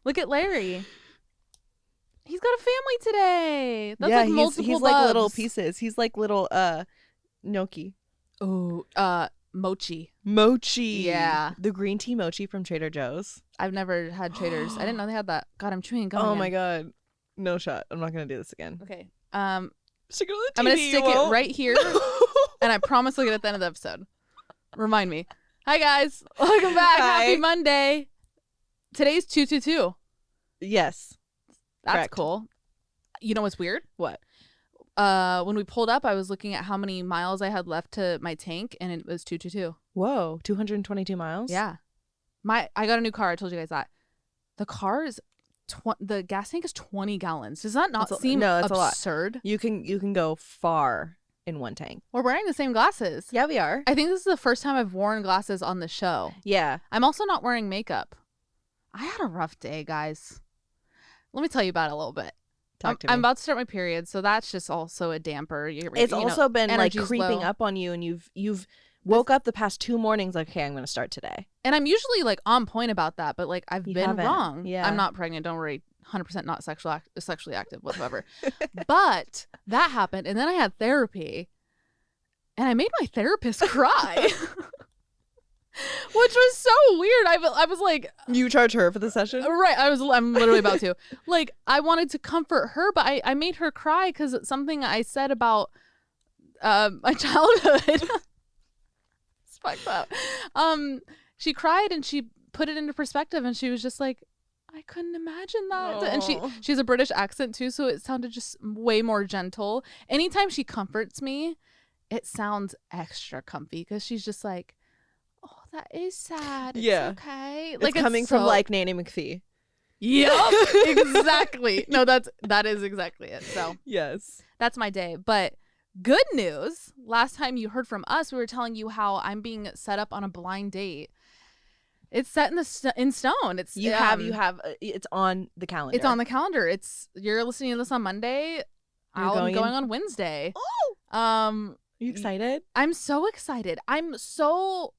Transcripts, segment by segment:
Look at Larry. He's got a family today. That's yeah, like multiple he's loves. like little pieces. He's like little gnocchi. Oh, mochi. Yeah. The green tea mochi from Trader Joe's. I've never had Traders. I didn't know they had that. God, I'm chewing gum. Oh again. my god. No shot. I'm not gonna do this again. Okay. Stick it on the TV, I'm gonna stick it right here, and I promise I'll get it at the end of the episode. Remind me. Hi guys, welcome back. Hi. Happy Monday. Today's 222. Yes. That's Correct. cool. You know what's weird? What? When we pulled up, I was looking at how many miles I had left to my tank, and it was 222. Whoa, 222 miles? Yeah. I got a new car. I told you guys that. The car is the gas tank is 20 gallons. Does that not seem absurd? You can go far in one tank. We're wearing the same glasses. Yeah, we are. I think this is the first time I've worn glasses on the show. Yeah. I'm also not wearing makeup. I had a rough day, guys. Let me tell you about it a little bit. Talk to me. I'm about to start my period, so that's just also a damper. It's also been like creeping low. up on you, and you've woke up the past 2 mornings like, okay, I'm going to start today. And I'm usually like on point about that, but like I've been wrong. Yeah. I'm not pregnant. Don't worry. 100% not sexually active whatsoever. But that happened, and then I had therapy, and I made my therapist cry. Which was so weird. I was like, you charge her for the session? Right. I'm literally about to. Like, I wanted to comfort her, but I made her cry because it's something I said about my childhood. It's fucked up. She cried and she put it into perspective, and she was just like, I couldn't imagine that. And she has a British accent too, so it sounded just way more gentle. Anytime she comforts me, it sounds extra comfy because she's just like, oh, that is sad. It's okay. Like it's coming from like Nanny McPhee. Yep, exactly. No, that is exactly it. So yes, that's my day. But good news. Last time you heard from us, we were telling you how I'm being set up on a blind date. It's set in stone. It's you have it's on the calendar. It's on the calendar. You're listening to this on Monday. I'm going on Wednesday. Oh, are you excited? I'm so excited. I'm so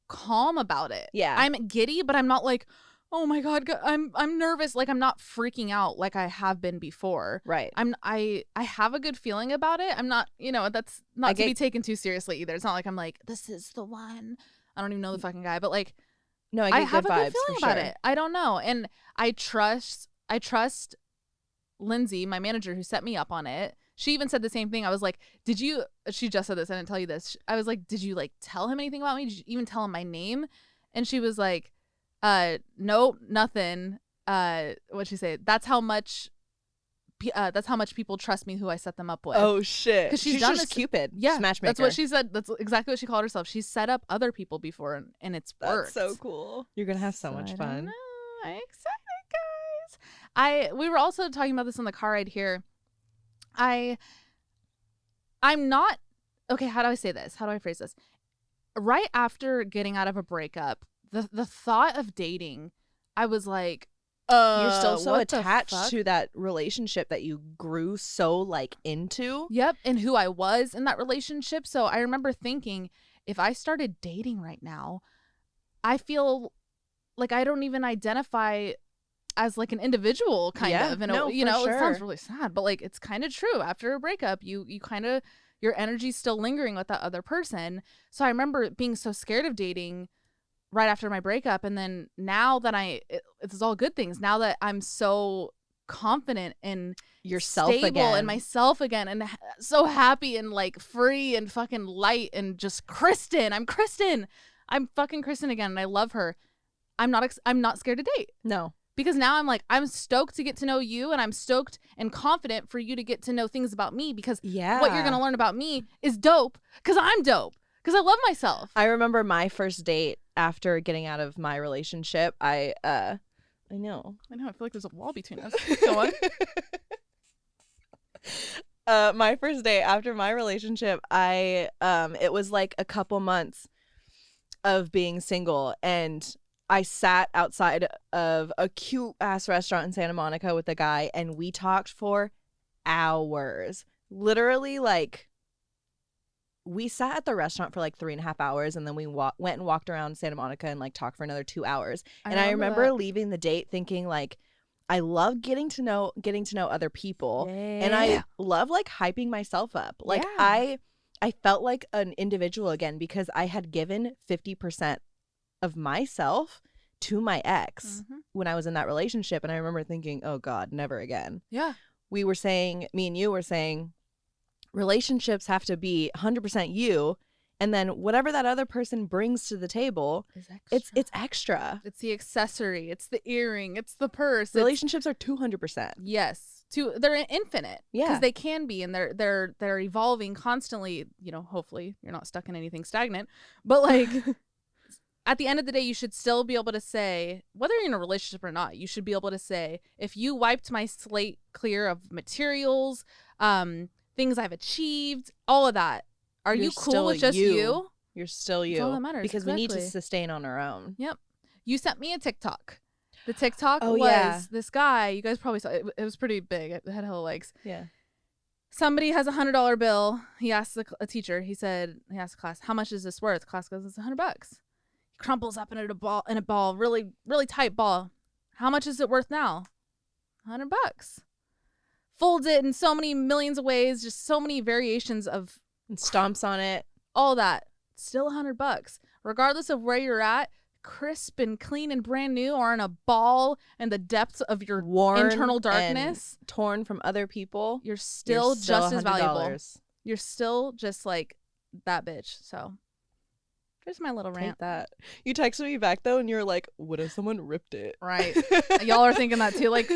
calm about it. Yeah, I'm giddy, but I'm not like, oh my god, I'm nervous. Like, I'm not freaking out like I have been before. Right. I have a good feeling about it. I'm not, that's not to be taken too seriously either. It's not like I'm like, this is the one. I don't even know the fucking guy, but like, no, I have a vibes good feeling about it. I don't know, and I trust Lindsay, my manager, who set me up on it. She even said the same thing. I was like, she just said this. I didn't tell you this. I was like, did you like tell him anything about me? Did you even tell him my name? And she was like, nope, nothing. What'd she say? That's how much people trust me who I set them up with. Oh shit. Because she's done just this. Cupid. Yeah. Matchmaker. That's what she said. That's exactly what she called herself. She's set up other people before and it's worked. That's so cool. You're going to have so much fun. I don't know. I'm excited, guys. We were also talking about this on the car ride here. I'm not okay. How do I say this? How do I phrase this? Right after getting out of a breakup, the thought of dating, I was like, you're still so attached to that relationship that you grew so like into. Yep, and who I was in that relationship. So I remember thinking, if I started dating right now, I feel like I don't even identify as like an individual kind of, and it sounds really sad, but like it's kind of true. After a breakup, you kind of, your energy's still lingering with that other person. So I remember being so scared of dating right after my breakup, and then now that it's all good things. Now that I'm so confident in yourself stable again, and myself again, and so happy and like free and fucking light and just Kristen. I'm fucking Kristen again, and I love her. I'm not scared to date. No. Because now I'm like, I'm stoked to get to know you, and I'm stoked and confident for you to get to know things about me, because what you're going to learn about me is dope, because I'm dope, because I love myself. I remember my first date after getting out of my relationship. I know. I feel like there's a wall between us. Go on. My first date after my relationship, it was like a couple months of being single, and I sat outside of a cute ass restaurant in Santa Monica with a guy, and we talked for hours. Literally, like, we sat at the restaurant for like 3.5 hours, and then we went and walked around Santa Monica and like talked for another 2 hours. And I remember leaving the date thinking like, I love getting to know other people. And I love like hyping myself up. Like Yeah. I felt like an individual again because I had given 50% of myself to my ex when I was in that relationship. And I remember thinking, oh God, never again. Yeah. Me and you were saying relationships have to be 100% you. And then whatever that other person brings to the table, it's extra. It's the accessory. It's the earring. It's the purse. Relationships are 200%. Yes. They're infinite. Yeah. Because they can be, and they're evolving constantly. You know, hopefully you're not stuck in anything stagnant. But like at the end of the day, you should still be able to say, whether you're in a relationship or not, you should be able to say, if you wiped my slate clear of materials, things I've achieved, all of that, are you cool with just you? You're still you. That's all that matters. Because we need to sustain on our own. Yep. You sent me a TikTok. The TikTok was this guy. You guys probably saw it. It was pretty big. It had hella likes. Yeah. Somebody has $100 bill. He asked a teacher. He asked the class, how much is this worth? Class goes, it's $100. He crumples up in a ball, really, really tight ball. How much is it worth now? $100. Folds it in so many millions of ways, just so many variations of. And stomps on it. All that. Still $100. Regardless of where you're at, crisp and clean and brand new, or in a ball in the depths of your internal darkness. And torn from other people. You're still just as valuable. You're still just like that bitch. So there's my little rant. Take that. You texted me back though and you were like, what if someone ripped it? Right. Y'all are thinking that too. Like,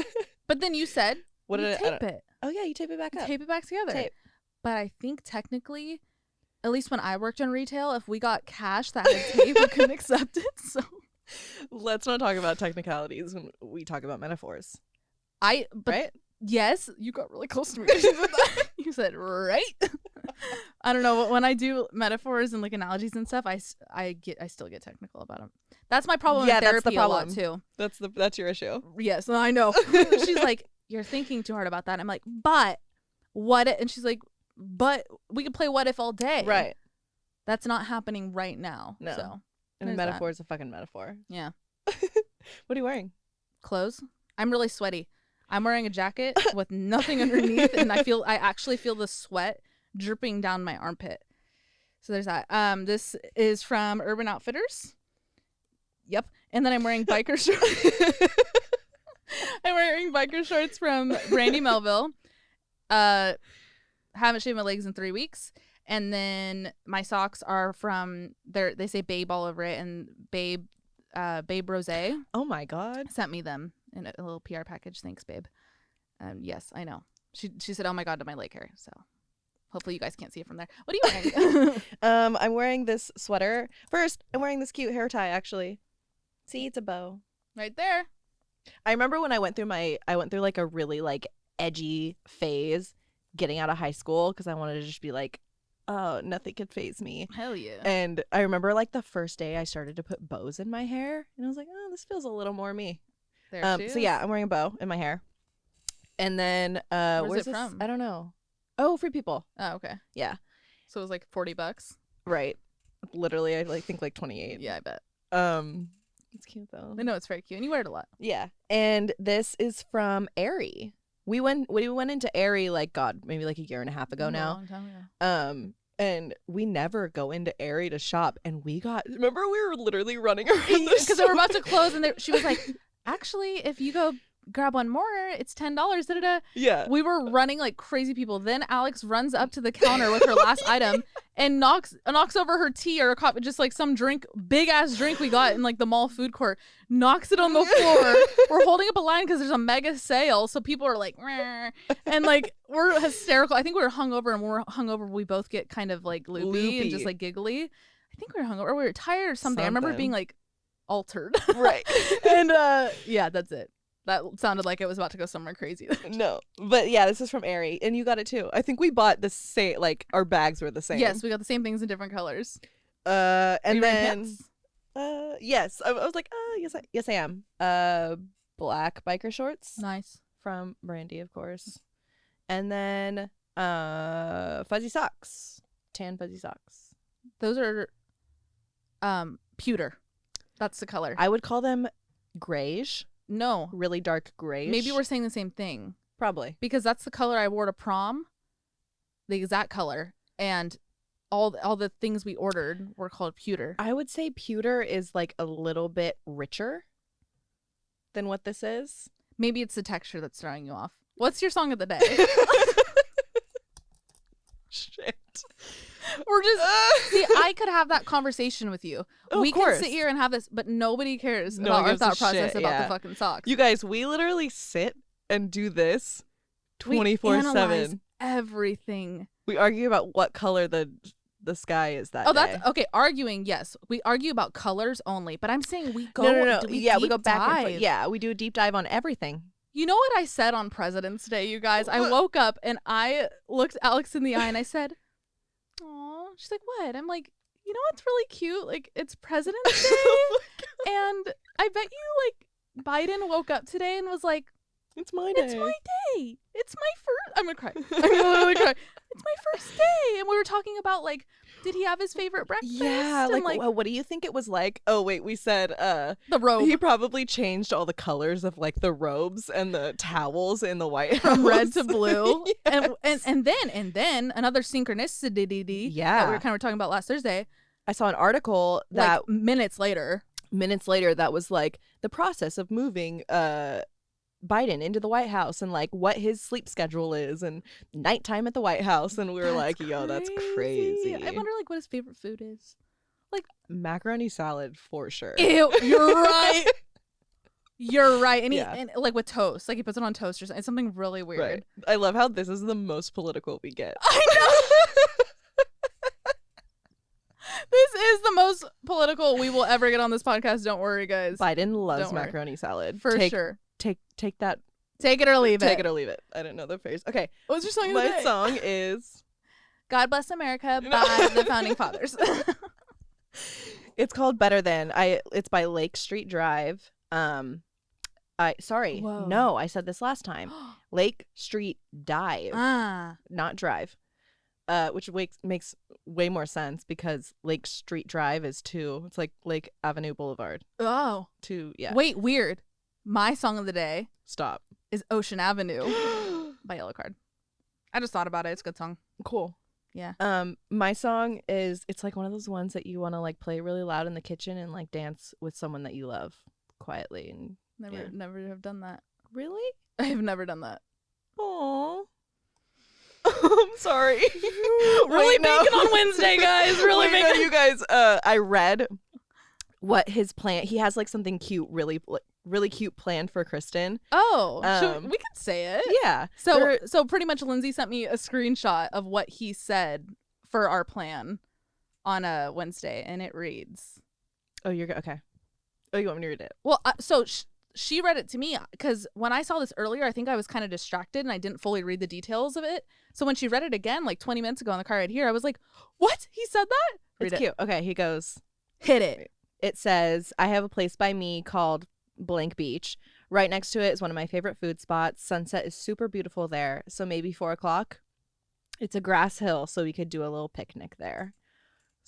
but then you said, tape it. Oh yeah, you tape it back up. Tape it back together. But I think technically, at least when I worked in retail, if we got cash that had tape, we couldn't accept it. So let's not talk about technicalities when we talk about metaphors. Right? Yes, you got really close to me. You said right. I don't know, but when I do metaphors and like analogies and stuff, I still get technical about them. That's my problem in therapy a lot too. That's your issue. Yes, I know. She's like, you're thinking too hard about that. I'm like, but what? And she's like, but we could play what if all day. Right. That's not happening right now. No. So, and a metaphor is a fucking metaphor. Yeah. What are you wearing? Clothes. I'm really sweaty. I'm wearing a jacket with nothing underneath, and I actually feel the sweat dripping down my armpit. So there's that. This is from Urban Outfitters. Yep. And then I'm wearing biker shorts. I'm wearing biker shorts from Brandy Melville. Haven't shaved my legs in 3 weeks. And then my socks are from they say Babe all over it, and Babe Rose. Oh my God. Sent me them in a little PR package. Thanks, Babe. Yes, I know. She said, oh my God, to my leg hair. So hopefully you guys can't see it from there. What are you wearing? I'm wearing this sweater. First, I'm wearing this cute hair tie, actually. See, it's a bow. Right there. I remember when I went through like a really like edgy phase getting out of high school because I wanted to just be like, oh, nothing could faze me. Hell yeah. And I remember like the first day I started to put bows in my hair and I was like, oh, this feels a little more me. So yeah, I'm wearing a bow in my hair. And then where's it from? I don't know. Oh, Free People. Oh, okay. Yeah. So it was like $40. Right. Literally, I think like 28. Yeah, I bet. It's cute though. I know, it's very cute, and you wear it a lot. Yeah. And this is from Aerie. We went into Aerie like maybe like a year and a half ago now. A long time ago. And we never go into Aerie to shop. And remember we were literally running around because they were about to close, and she was like, actually, if you go grab one more, it's $10. Da-da-da. Yeah. We were running like crazy people. Then Alex runs up to the counter with her last item and knocks over her tea or a coffee, just like some drink, big ass drink we got in like the mall food court, knocks it on the floor. We're holding up a line because there's a mega sale. So people are like, "Rrr," and like we're hysterical. I think we were hungover, and when we're hungover, we both get kind of like loopy and just like giggly. I think we were hungover or we were tired or something. I remember being like altered. Right. And yeah, that's it. That sounded like it was about to go somewhere crazy. No, but yeah, this is from Aerie, and you got it too. I think we bought the same, like our bags were the same. Yes, we got the same things in different colors. And then, yes, I was like, yes, I am. Black biker shorts. Nice. From Brandy, of course. And then, fuzzy socks, tan fuzzy socks. Those are, pewter. That's the color. I would call them grayish. No. really dark grayish. Maybe we're saying the same thing. probably. Because that's the color I wore to prom. The exact color. And all the things we ordered were called pewter. I would say pewter is like a little bit richer than what this is. Maybe it's the texture that's throwing you off. What's your song of the day? Shit. We're just see. I could have that conversation with you. Oh, we of course. can sit here and have this, but nobody cares No one about our gives a thought process shit, about yeah. the fucking socks. You guys, we literally sit and do this We 24/7. analyze everything. We argue about what color the sky is that Oh, day. that's okay. Arguing, yes, we argue about colors only. But I'm saying we go. No. We Yeah, we deep go back and dive. forth. Yeah, we do a deep dive on everything. You know what I said on President's Day, you guys? I woke up and I looked Alex in the eye and I said, "Aw." She's like, "What?" I'm like, "You know what's really cute? Like, it's President's Day, and I bet you like Biden woke up today and was like, It's my day. it's my day. It's my first. I'm gonna cry. I'm gonna literally cry. It's my first day." And we were talking about like, did he have his favorite breakfast? Yeah, And, like well, what do you think it was like? Oh wait, we said the robe he probably changed all the colors of like the robes and the towels in the White House. from red to blue. Yes. and then another synchronicity Yeah. that we were kind of talking about last Thursday. I saw an article that Like minutes later. that was like the process of moving Biden into the White House and like what his sleep schedule is and nighttime at the White House, and we were like, yo, that's crazy. I wonder like what his favorite food is. Macaroni salad for sure. Ew, you're right. You're right. And, Yeah. and like with toast, like he puts it on toast or something. It's something really weird. Right. I love how this is the most political we get. I know. This is the most political we will ever get on this podcast. Don't worry, guys. Biden loves Don't worry. macaroni salad. For take, sure. Take that. Take it or leave Take it. it or leave it. I didn't know the phrase. Okay. What's your song of the My day? song is God Bless America by the Founding Fathers. it's called Better Than. It's by Lake Street Drive. Whoa. No, I said this last time. Lake Street Dive, not Drive. Which makes way more sense because Lake Street Drive is two. It's like Lake Avenue Boulevard. Oh. Two, yeah. Wait, weird. My song of the day Stop. is Ocean Avenue by Yellow Card. I just thought about it. It's a good song. Cool. Yeah. My song is, it's like one of those ones that you want to like play really loud in the kitchen and like dance with someone that you love quietly and Never have done that. really? I have never done that. Aww. I'm sorry. Really Wait, no. baking on Wednesday, guys. Really Wait, no, baking. you guys. I read what his plan. He has like something cute, really cute planned for Kristen. Oh, we could say it. Yeah. So pretty much Lindsay sent me a screenshot of what he said for our plan on a Wednesday, and it reads. Oh, you're okay. Oh, you want me to read it? Well, she read it to me because when I saw this earlier, I think I was kind of distracted and I didn't fully read the details of it. So when she read it again, like 20 minutes ago in the car right here, I was like, "What? He said that?" It's cute. Okay, he goes. Hit it. It says, "I have a place by me called Blank Beach. Right next to it is one of my favorite food spots. Sunset is super beautiful there. So maybe 4 o'clock. It's a grass hill, so we could do a little picnic there."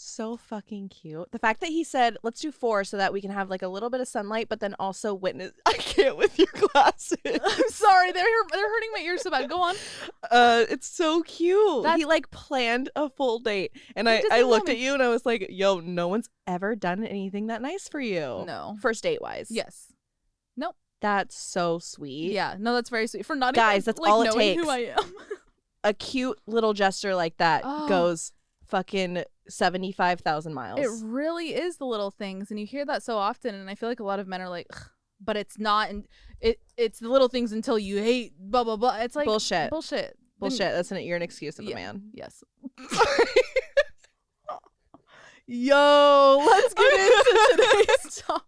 So fucking cute. The fact that he said, let's do 4 so that we can have like a little bit of sunlight, but then also witness. I can't with your glasses. I'm sorry, they're hurting my ears so bad. Go on. It's so cute. He like planned a full date, and I looked at you and I was like, yo, no one's ever done anything that nice for you. No. First date wise. Yes. Nope. That's so sweet. Yeah. No, that's very sweet. For not Guys, even, that's like, all it knowing takes. who I am. A cute little gesture like that goes fucking 75,000 miles. It really is the little things, and you hear that so often, and I feel like a lot of men are like, "Ugh," but it's not, and it's the little things until you hate blah blah blah. It's like bullshit. You're an excuse of a man. Yes. Yo, let's get into today's topic.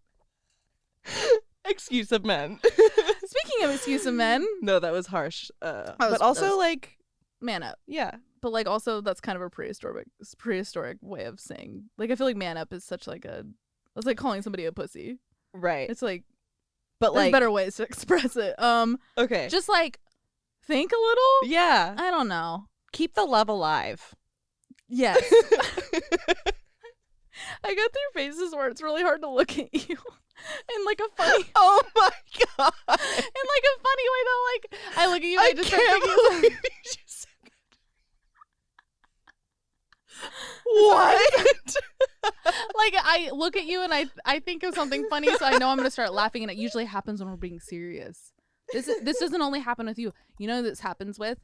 Excuse of men. Speaking of excuse of men, No, that was harsh. But that also was- like, man up. yeah. But like also that's kind of a prehistoric way of saying, like, I feel like man up is such like it's like calling somebody a pussy. Right. It's like, But there's like, better ways to express it. okay. Just like think a little. Yeah. I don't know. Keep the love alive. Yes. I go through phases where it's really hard to look at you in like a funny Oh my god. in like a funny way though. Like I look at you and I just start can't thinking believe you just said what? like I look at you and I think of something funny, so I know I'm gonna start laughing, and it usually happens when we're being serious. This doesn't only happen with you. You know who this happens with?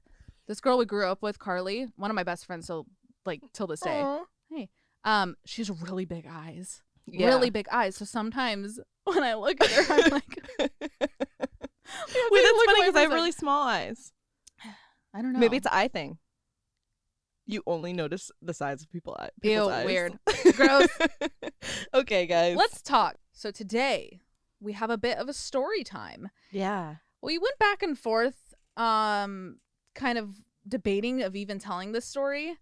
This girl we grew up with, Carly, one of my best friends till this day. Aww. Hey. She's really big eyes. Yeah. Really big eyes. So sometimes when I look at her, I'm like Wait, that's funny because I have really small eyes. I don't know. Maybe it's an eye thing. You only notice the size of people's eyes. Weird. Gross. Okay, guys. Let's talk. So today we have a bit of a story time. Yeah. We went back and forth, kind of debating of even telling this story,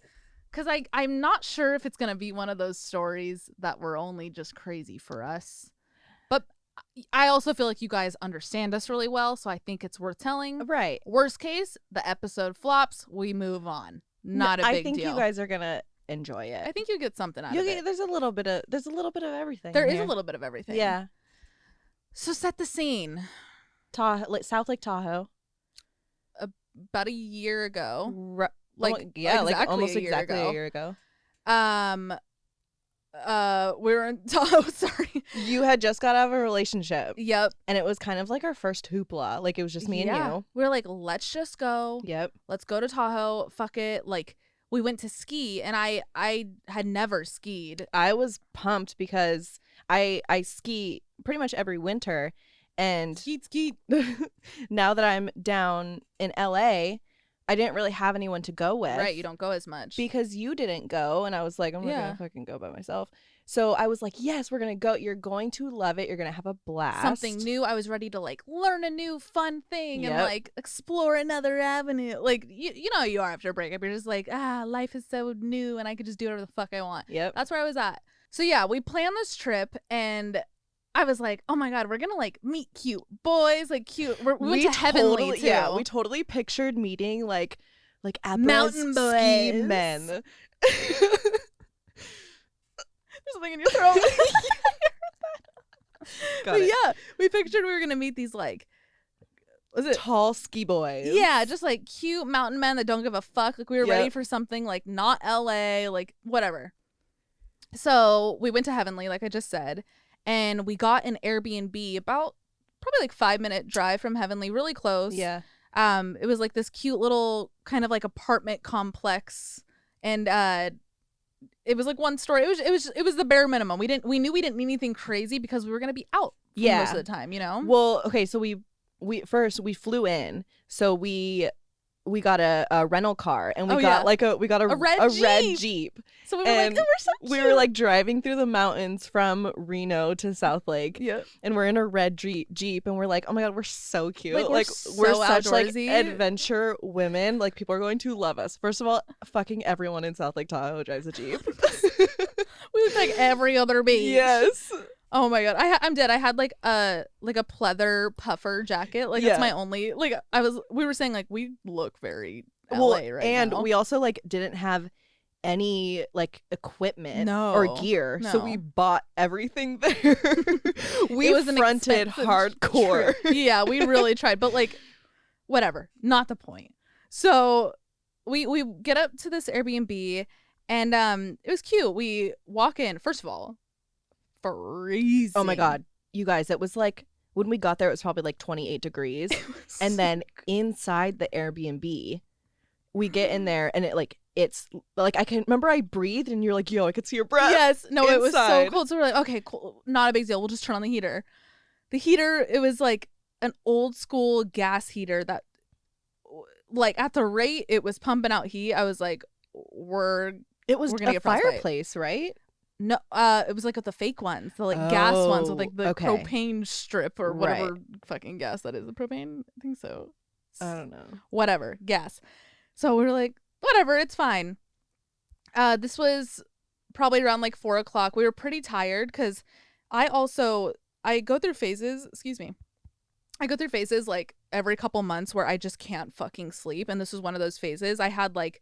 because I'm not sure if it's gonna be one of those stories that were only just crazy for us, but I also feel like you guys understand us really well, so I think it's worth telling. Right. Worst case, the episode flops, we move on. Not a big deal. I think you guys are gonna enjoy it. I think you get something out of it. There's a little bit of everything. There is here. a little bit of everything. Yeah. So set the scene. South Lake Tahoe. About a year ago. Almost exactly a year ago. We were in Tahoe. Sorry. You had just got out of a relationship. Yep. And it was kind of like our first hoopla. Like it was just me and you. We were like, let's just go. Yep. Let's go to Tahoe. Fuck it. Like we went to ski, and I had never skied. I was pumped because I ski pretty much every winter, and Skeet. now that I'm down in LA, I didn't really have anyone to go with. Right, you don't go as much. Because you didn't go, and I was like, I'm not gonna fucking go by myself. So I was like, yes, we're gonna go. You're going to love it. You're gonna have a blast. Something new. I was ready to like learn a new fun thing and Yep. like explore another avenue. Like you know how you are after a breakup. You're just like, life is so new and I could just do whatever the fuck I want. Yep. That's where I was at. So yeah, we planned this trip, and I was like, oh my God, we're gonna like meet cute boys, like cute. We went to Heavenly too. Yeah, we totally pictured meeting like mountain ski boys. men. There's something in your throat. Got it. Yeah, we pictured we were gonna meet these like, was it Tall ski boys. Yeah, just like cute mountain men that don't give a fuck. Like we were ready for something like not LA, like whatever. So we went to Heavenly, like I just said, and we got an Airbnb about probably like 5-minute drive from Heavenly, really close. Yeah. It was like this cute little kind of like apartment complex, and it was like one story. It was the bare minimum. We knew we didn't need anything crazy because we were gonna be out most of the time, you know. Well, okay, so we flew in, so we got a rental car, and we got a red Jeep. So we were like, oh, we're so cute. We were like driving through the mountains from Reno to South Lake. Yeah. And we're in a red Jeep, and we're like, oh my God, we're so cute. Like we're so such like outdoorsy. adventure women. Like people are going to love us. First of all, fucking everyone in South Lake Tahoe drives a Jeep. We look like every other beach. Yes. Oh my God, I'm dead. I had like a pleather puffer jacket. Like that's my only like. We were saying like we look very LA right and now. we also like didn't have any like equipment or gear, so we bought everything there. We fronted hardcore. Yeah, we really tried, but like whatever, not the point. So we get up to this Airbnb, and it was cute. We walk in, first of all, freezing. Oh my God, you guys, it was like when we got there it was probably like 28 degrees. And then inside the Airbnb we get in there, and it's like I can remember I breathed, and you're like, yo, I could see your breath. Yes, no, inside. It was so cold. So we're like, okay, cool, not a big deal, we'll just turn on the heater. The heater, it was like an old school gas heater that like at the rate it was pumping out heat, I was like, it was gonna a get frostbite. fireplace, right? No, it was like with the fake ones, the like gas ones with like the propane strip or whatever fucking gas that is. The propane, I think so. I don't know. Whatever, gas. So we were like, whatever, it's fine. This was probably around like 4 o'clock. We were pretty tired because I go through phases. Excuse me. I go through phases like every couple months where I just can't fucking sleep, and this was one of those phases. I had like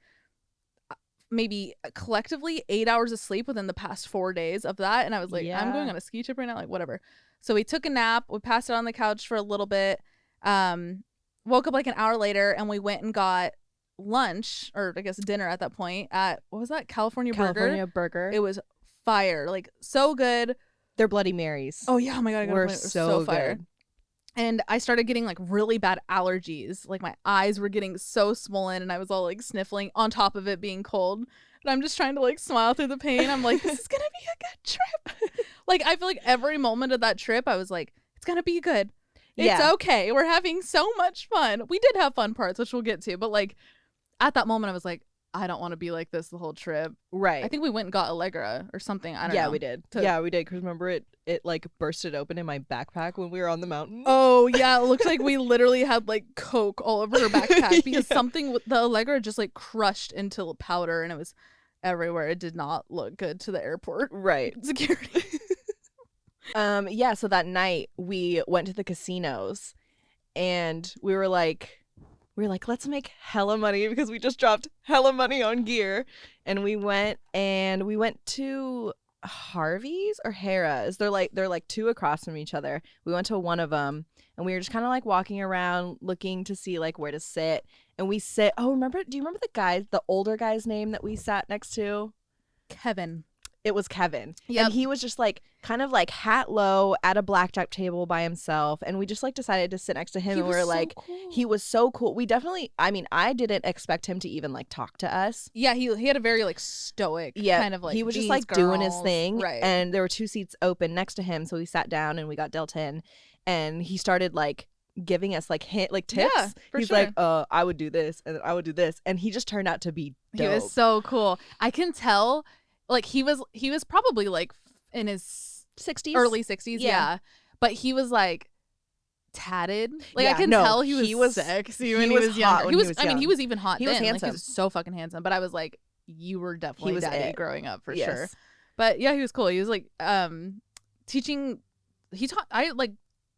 maybe collectively 8 hours of sleep within the past 4 days of that. And I was like, I'm going on a ski trip right now, like whatever. So we took a nap. We passed out on the couch for a little bit. Woke up like an hour later and we went and got lunch, or I guess dinner at that point, at what was that? California Burger. It was fire, like so good. They're Bloody Marys. Oh yeah, oh my god, I got were it was so fire. good. And I started getting like really bad allergies. Like my eyes were getting so swollen and I was all like sniffling on top of it being cold. And I'm just trying to like smile through the pain. I'm like, this is gonna be a good trip. Like I feel like every moment of that trip I was like, it's gonna be good. It's okay. We're having so much fun. We did have fun parts, which we'll get to, but like at that moment I was like, I don't want to be like this the whole trip. Right. I think we went and got Allegra or something. I don't know. Yeah, we did. Yeah, we did. Because remember it like bursted open in my backpack when we were on the mountain. Oh, yeah. It looked like we literally had like Coke all over her backpack because something with the Allegra just like crushed into powder and it was everywhere. It did not look good to the airport. Right. Security. Yeah, so that night we went to the casinos and we were like, let's make hella money because we just dropped hella money on gear. And we went to Harvey's or Harrah's. They're like two across from each other. We went to one of them and we were just kind of like walking around looking to see like where to sit. And we sit. Oh, do you remember the older guy's name that we sat next to? Kevin. It was Kevin. Yep. And he was just like kind of like hat low at a blackjack table by himself. And we just like decided to sit next to him. And we were like, cool. He was so cool. We definitely, I mean, I didn't expect him to even like talk to us. Yeah, he had a very like stoic kind of like, he was just like doing his thing. Right. And there were two seats open next to him. So we sat down and we got dealt in. And he started like giving us like tips. Yeah, He's sure. like, I would do this and I would do this. And he just turned out to be dope. He was so cool. I can tell. Like he was probably like in his 60s, early 60s, yeah. But he was like tatted. Like Yeah, I can tell he was sexy when he was younger. He was I mean, he was even hot He then. was handsome. Like, he was so fucking handsome. But I was like, you were definitely daddy growing up for sure. Yes. But yeah, he was cool. He was like teaching. I like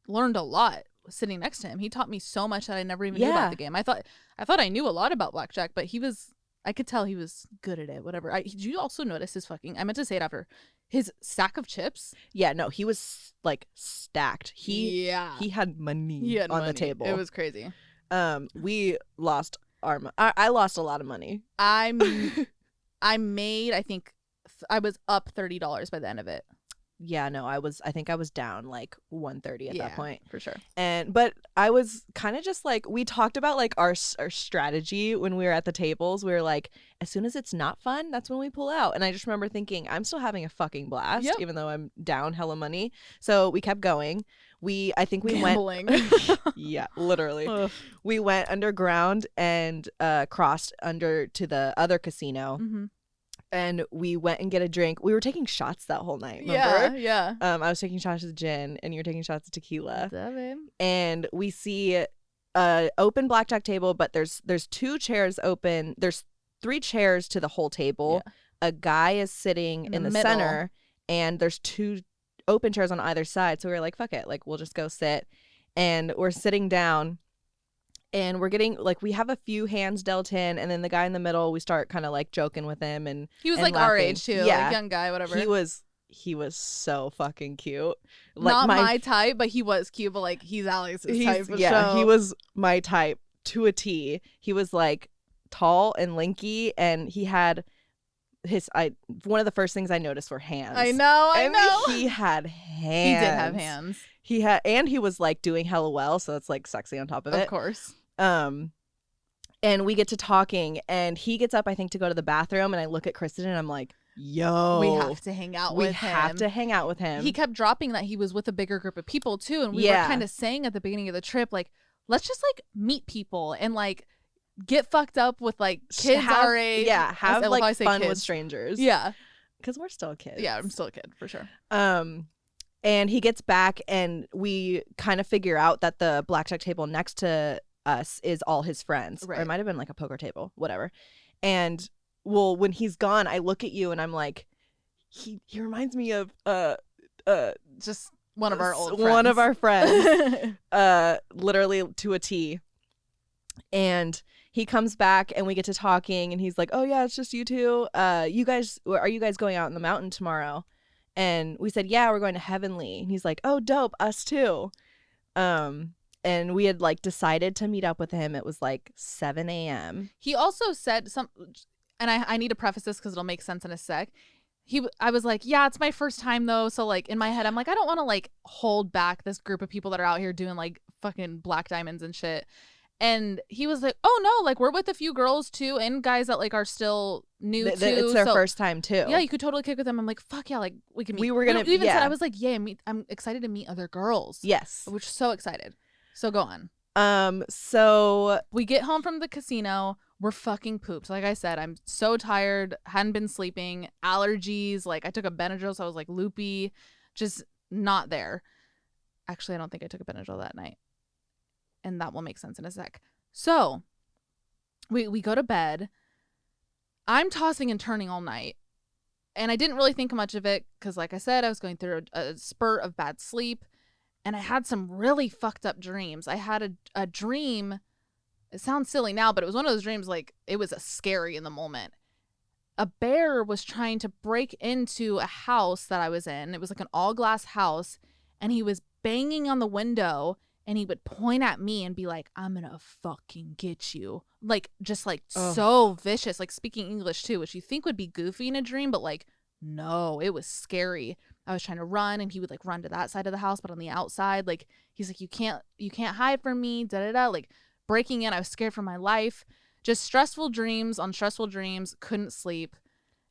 learned a lot sitting next to him. He taught me so much that I never even knew about the game. I thought I knew a lot about blackjack, but I could tell he was good at it, whatever. Did you also notice his I meant to say it after, his sack of chips? Yeah, no, he was like stacked. He had money on the table. It was crazy. We lost I lost a lot of money. I made, I think, I was up $30 by the end of it. Yeah, no, I think I was down like 130 at that point. For sure. But I was kind of just like, we talked about like our strategy when we were at the tables. We were like, as soon as it's not fun, that's when we pull out. And I just remember thinking, I'm still having a fucking blast, even though I'm down hella money. So we kept going. I think we Gambling. Yeah, literally. Ugh. We went underground and crossed under to the other casino. Mm-hmm. And we went and get a drink. We were taking shots that whole night, remember? Yeah. I was taking shots of gin and you were taking shots of tequila. What's up, babe? And we see a open blackjack table, but there's two chairs open. There's 3 chairs to the whole table. Yeah. A guy is sitting in the center and there's 2 open chairs on either side. So we were like, fuck it. Like, we'll just go sit. And we're sitting down. And we're getting, like, we have a few hands dealt in, and then the guy in the middle, we start kind of, like, joking with him. And he was, and like, laughing. our age, too. Yeah. Like, young guy, whatever. He was so fucking cute. Like, not my type, but he was cute. But, like, he's Alex's type for yeah, sure. he was my type to a T. He was, like, tall and lanky, and he had one of the first things I noticed were hands. I know. He had hands. He did have hands. And he was, like, doing hella well, so it's, like, sexy on top of it. Of course. And we get to talking, and he gets up, I think, to go to the bathroom, and I look at Kristen, and I'm like, yo. We have to hang out with him. We have to hang out with him. He kept dropping that he was with a bigger group of people, too, and we were kind of saying at the beginning of the trip, like, let's just, like, meet people and, like, get fucked up with, like, kids our age. Yeah, have, like, fun kids. with strangers. Yeah. Because we're still kids. Yeah, I'm still a kid, for sure. And he gets back, and we kind of figure out that the blackjack table next to us is all his friends. Right. Or it might have been like a poker table, whatever. And well, when he's gone, I look at you and I'm like, he reminds me of just one of our old friends. One of our friends. Literally to a T. And he comes back and we get to talking and he's like, oh yeah, it's just you two. Are you guys going out in the mountain tomorrow? And we said, yeah, we're going to Heavenly. And he's like, oh, dope, us too. And we had like decided to meet up with him. It was like 7 a.m. He also said and I need to preface this because it'll make sense in a sec. I was like, yeah, it's my first time though. So like in my head, I'm like, I don't want to like hold back this group of people that are out here doing like fucking black diamonds and shit. And he was like, oh no, like we're with a few girls too and guys that like are still new too. It's their first time too. Yeah, you could totally kick with them. I'm like, fuck yeah, like we can meet. We were gonna we even said, I was like, yeah, I'm excited to meet other girls. Yes. Which so excited. So go on. So we get home from the casino. We're fucking pooped. Like I said, I'm so tired. Hadn't been sleeping. Allergies. Like I took a Benadryl, so I was like loopy. Just not there. Actually, I don't think I took a Benadryl that night. And that will make sense in a sec. So we go to bed. I'm tossing and turning all night. And I didn't really think much of it because, like I said, I was going through a spurt of bad sleep. And I had some really fucked up dreams. I had a dream. It sounds silly now, but it was one of those dreams like it was scary in the moment. A bear was trying to break into a house that I was in. It was like an all glass house. And he was banging on the window. And he would point at me and be like, I'm going to fucking get you. Like, just like so vicious. Like speaking English too, which you think would be goofy in a dream. But like, no, it was scary. I was trying to run and he would like run to that side of the house. But on the outside, like, he's like, you can't hide from me. Da da da. Like breaking in. I was scared for my life. Just stressful dreams on stressful dreams. Couldn't sleep.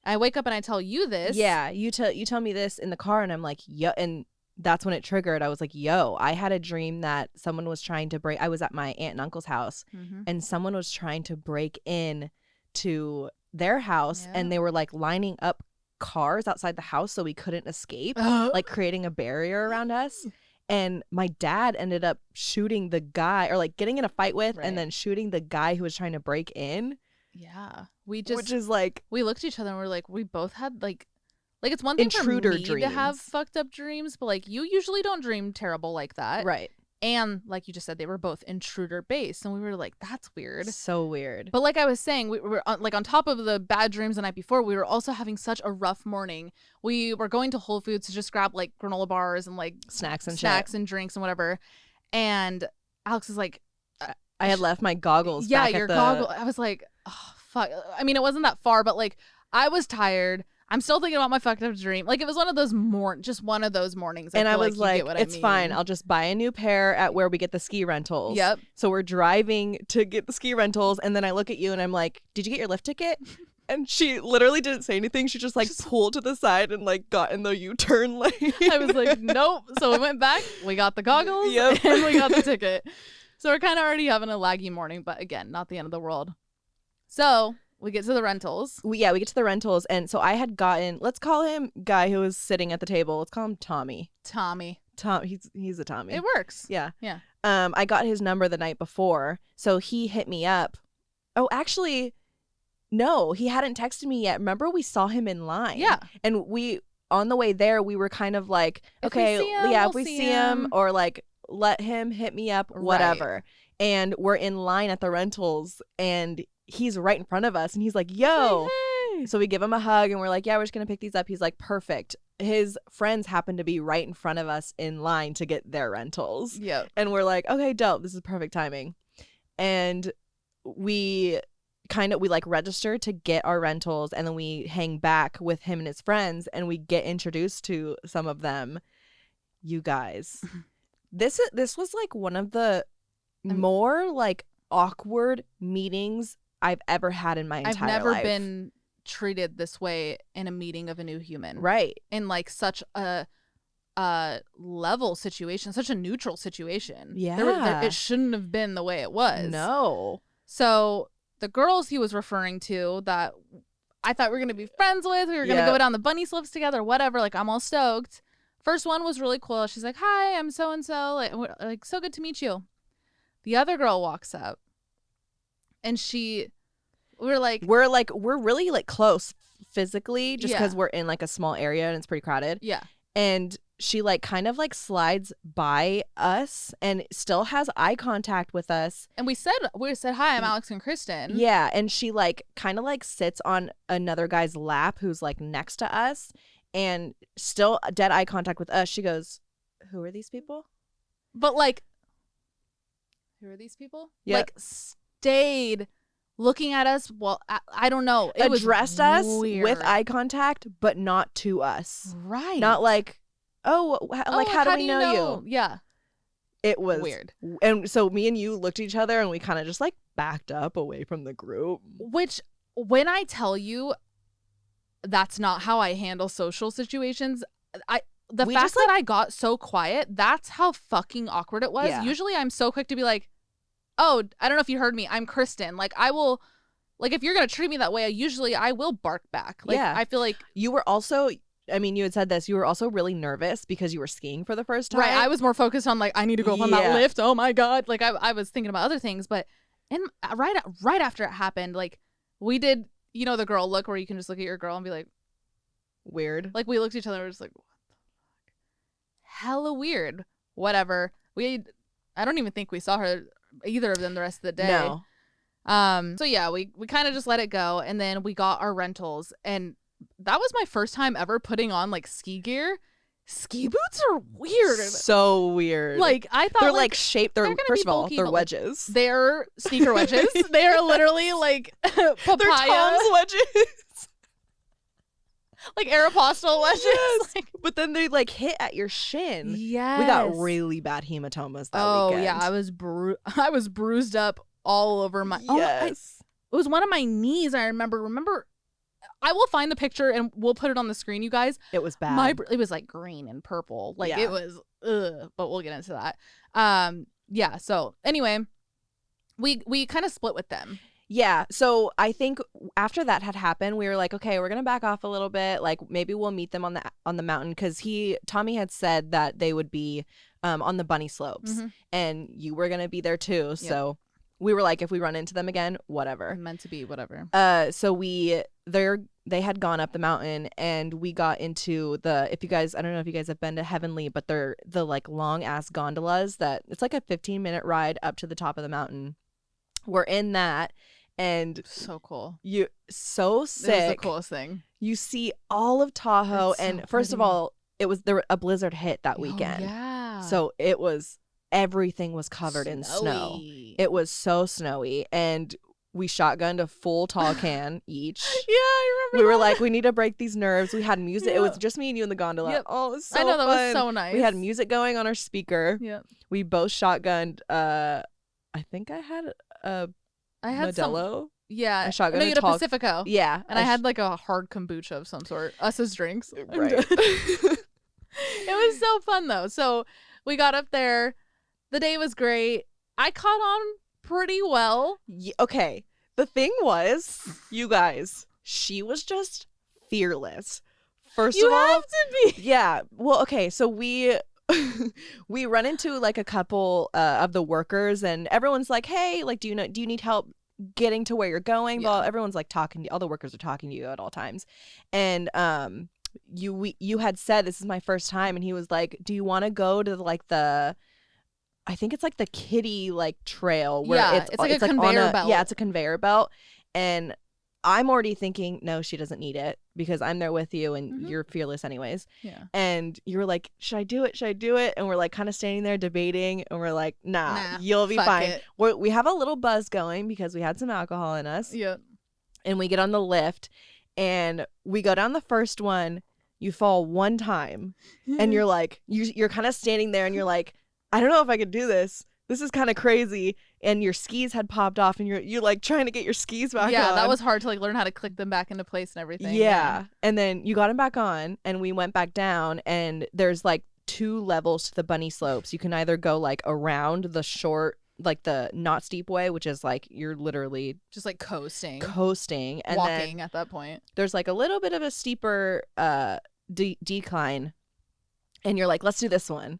I wake up and I tell you this. Yeah. You tell me this in the car and I'm like, yeah. And that's when it triggered. I was like, yo, I had a dream that someone was trying to I was at my aunt and uncle's house and someone was trying to break in to their house and they were like lining up cars outside the house so we couldn't escape, like creating a barrier around us. And my dad ended up shooting the guy or like getting in a fight with and then shooting the guy who was trying to break in. Yeah. Which is like, we looked at each other and we're like, we both had like it's one thing intruder for me dreams to have fucked up dreams, but like you usually don't dream terrible like that. Right. And like you just said, they were both intruder based. And we were like, that's weird. So weird. But like I was saying, we were on top of the bad dreams the night before, we were also having such a rough morning. We were going to Whole Foods to just grab like granola bars and like snacks and drinks and whatever. And Alex is like, I had left my goggles. Yeah, back your at the... goggles. I was like, oh, fuck. I mean, it wasn't that far, but like I was tired. I'm still thinking about my fucked up dream. Like it was one of those just one of those mornings. And I was like, it's fine. I'll just buy a new pair at where we get the ski rentals. Yep. So we're driving to get the ski rentals. And then I look at you and I'm like, did you get your lift ticket? And she literally didn't say anything. She just like pulled to the side and like got in the U-turn lane. I was like, nope. So we went back. We got the goggles and we got the ticket. So we're kind of already having a laggy morning. But again, not the end of the world. So we get to the rentals. We get to the rentals. And so I had gotten, let's call him guy who was sitting at the table. Let's call him Tommy. He's a Tommy. It works. Yeah. Yeah. I got his number the night before. So he hit me up. Oh, actually, no, he hadn't texted me yet. Remember, we saw him in line. Yeah. And on the way there, we were kind of like, okay, if we see him or like, let him hit me up, whatever. Right. And we're in line at the rentals and he's right in front of us and he's like, yo. Hey. So we give him a hug and we're like, yeah, we're just going to pick these up. He's like, perfect. His friends happen to be right in front of us in line to get their rentals. Yeah. And we're like, okay, dope. This is perfect timing. And we like register to get our rentals and then we hang back with him and his friends and we get introduced to some of them. You guys, this was like one of the more like awkward meetings I've ever had in my entire life. I've never been treated this way in a meeting of a new human. Right. In like such a level situation, such a neutral situation. Yeah. It shouldn't have been the way it was. No. So the girls he was referring to that I thought we were going to be friends with, we were going to go down the bunny slopes together, whatever, like I'm all stoked. First one was really cool. She's like, hi, I'm so-and-so. Like, so good to meet you. The other girl walks up and we're really like close physically just because we're in like a small area and it's pretty crowded. Yeah. And she like kind of like slides by us and still has eye contact with us. And we said hi, I'm Alex and Kristen. Yeah, and she like kind of like sits on another guy's lap who's like next to us and still dead eye contact with us. She goes, "Who are these people?" But like, who are these people? Yep. Like stayed looking at us. Well, I don't know. It addressed was us weird. with eye contact, but not to us. Right. Not like, oh, like how do we know you? Yeah. It was weird. And so me and you looked at each other and we kind of just like backed up away from the group. Which, when I tell you that's not how I handle social situations, the fact that I got so quiet, that's how fucking awkward it was. Yeah. Usually I'm so quick to be like, oh, I don't know if you heard me, I'm Kristen. Like, I will, like, if you're going to treat me that way, I will bark back. Like, Yeah. I feel like. You were also, I mean, you had said this, you were also really nervous because you were skiing for the first time. Right. I was more focused on, like, I need to go up on that lift. Oh, my God. Like, I was thinking about other things. But right after it happened, like, we did, you know, the girl look where you can just look at your girl and be like. Weird. Like, we looked at each other and were just like, what the fuck? Hella weird. Whatever. I don't even think we saw her, either of them, the rest of the day. No. So yeah, we kind of just let it go, and then we got our rentals, and that was my first time ever putting on like ski gear. Ski boots are weird. So weird. Like, I thought they're like shaped. They're first of all, bulky, they're but, wedges. They're sneaker wedges. They are literally like papaya. They're Tom's wedges. Like Aeropostale wedges. Yes. Like, but then they like hit at your shin. yes. We got really bad hematomas that weekend. Yeah, I was bruised up all over my. Yes. It was one of my knees. I remember. I will find the picture and we'll put it on the screen, you guys. It was bad. It was like green and purple. Like, Yeah. it was, but we'll get into that. Yeah. So anyway, we kind of split with them. Yeah. So I think after that had happened, we were like, okay, we're gonna back off a little bit. Like, maybe we'll meet them on the mountain, because Tommy had said that they would be on the bunny slopes, Mm-hmm. and you were gonna be there too. Yep. So we were like, if we run into them again, whatever. Meant to be, whatever. So they had gone up the mountain, and we got into I don't know if you guys have been to Heavenly, but they're the like long ass gondolas that it's like a 15-minute ride up to the top of the mountain. We're in that, and so cool. So sick. It was the coolest thing. You see all of Tahoe, and so first of all, a blizzard hit that weekend. Yeah. So everything was covered in snow. It was so snowy, and we shotgunned a full tall can each. Yeah, I remember. We were like, we need to break these nerves. We had music. Yep. It was just me and you in the gondola. Yep. Oh, it was so I know, that fun. was so nice. We had music going on our speaker. Yeah. We both shotgunned. I think I had Modelo. Yeah. I shotgunned you had a Pacifico. Yeah. And I had like a hard kombucha of some sort. Us as drinks. Right. It was so fun though. So we got up there. The day was great. I caught on pretty well. Okay. The thing was, you guys, she was just fearless. First of all, you have to be. Yeah. Well, okay. So we run into like a couple of the workers, and everyone's like, hey, like, do you need help getting to where you're going? Yeah. Well, everyone's like talking to you. All the workers are talking to you at all times. And you had said, this is my first time, and he was like, do you want to go to like I think it's like the kiddie like trail where it's like a conveyor belt. Yeah, it's a conveyor belt. And I'm already thinking, no, she doesn't need it because I'm there with you, and you're fearless anyways. Yeah. And you were like, should I do it? Should I do it? And we're like kind of standing there debating, and we're like, nah you'll be fine. We have a little buzz going because we had some alcohol in us. Yeah. And we get on the lift, and we go down the first one. You fall one time, and you're like, you're kind of standing there, and you're like, I don't know if I could do this. This is kind of crazy. And your skis had popped off, and you're like trying to get your skis back on. Yeah, that was hard to like learn how to click them back into place and everything. Yeah. And then you got them back on, and we went back down, and there's like 2 levels to the bunny slopes. You can either go like around the short, like the not steep way, which is like you're literally just like coasting and walking then at that point. There's like a little bit of a steeper decline, and you're like, let's do this one.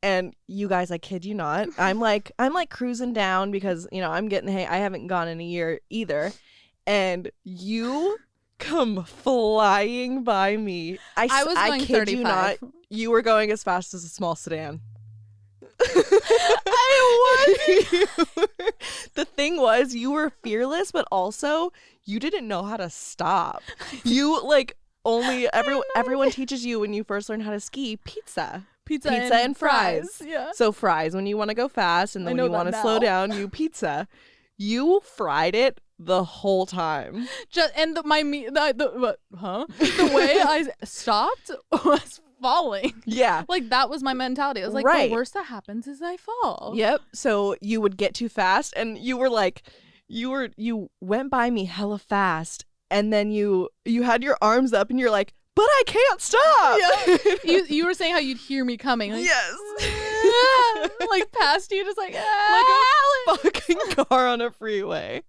And you guys, I kid you not, I'm like cruising down because, you know, I haven't gone in a year either. And you come flying by me. I was going kid 35. you not. You were going as fast as a small sedan. I was. The thing was, you were fearless, but also you didn't know how to stop. You like only everyone teaches you when you first learn how to ski pizza and fries. Yeah. So fries when you want to go fast, and then when you want to slow down, you pizza. You fried it the whole time. The way I stopped was falling. Yeah. Like that was my mentality. I was like, Right. the worst that happens is I fall. Yep. So you would get too fast, and you were like, you went by me hella fast, and then you had your arms up, and you're like, but I can't stop. Yeah. You were saying how you'd hear me coming. Like, Yes. like past you, just like Like a fucking car on a freeway.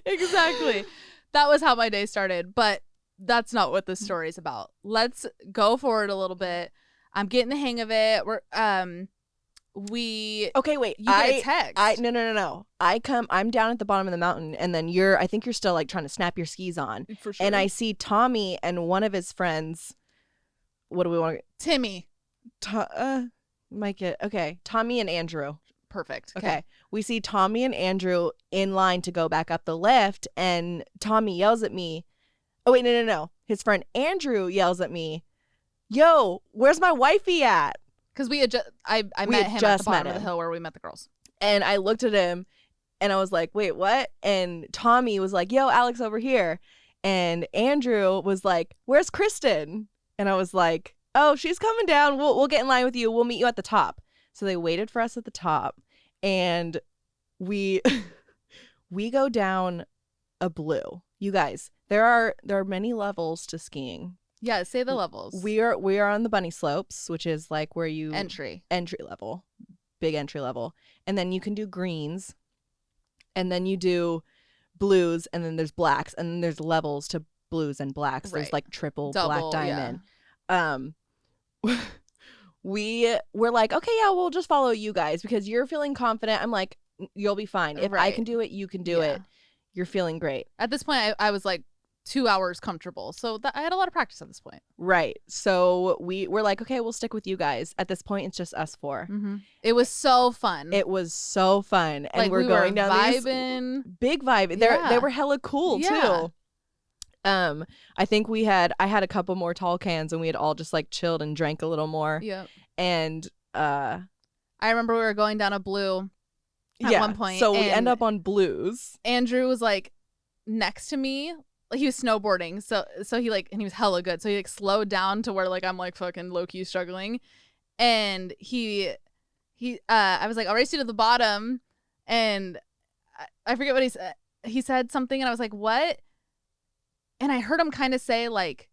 Exactly. That was how my day started, but that's not what this story is about. Let's go forward a little bit. I'm getting the hang of it. Okay, wait. You get a text. No. I'm down at the bottom of the mountain, and then I think you're still like trying to snap your skis on. For sure. And I see Tommy and one of his friends. What do we want? Timmy. Tommy and Andrew. Perfect. Okay. We see Tommy and Andrew in line to go back up the lift, and Tommy yells at me. Oh, wait, no. His friend Andrew yells at me, yo, where's my wifey at? Because we had I met him at the bottom of the hill where we met the girls. And I looked at him, and I was like, wait, what? And Tommy was like, yo, Alex over here. And Andrew was like, where's Kristen? And I was like, oh, she's coming down. We'll get in line with you. We'll meet you at the top. So they waited for us at the top, and we go down a blue. You guys, there are many levels to skiing. Yeah, say the levels. We are on the bunny slopes, which is like where you entry level, big entry level, and then you can do greens, and then you do blues, and then there's blacks, and then there's levels to blues and blacks. Right. There's like triple, double, black diamond. Yeah. We're like, okay, yeah, we'll just follow you guys because you're feeling confident. I'm like, you'll be fine. If I can do it, you can do it. You're feeling great. At this point, I was like 2 hours comfortable. So I had a lot of practice at this point. Right. So we're like, okay, we'll stick with you guys. At this point, it's just us four. Mm-hmm. It was so fun. It was so fun. And like, we're going down vibing. These big vibe. They were hella cool too. I think I had a couple more tall cans, and we had all just like chilled and drank a little more. Yeah. And I remember we were going down a blue at one point. So we end up on blues. Andrew was like next to me. Like he was snowboarding. So he like, and he was hella good. So he like slowed down to where like I'm like fucking low key struggling. And I was like, I'll race you to the bottom. And I forget what he said. He said something, and I was like, what? And I heard him kind of say like,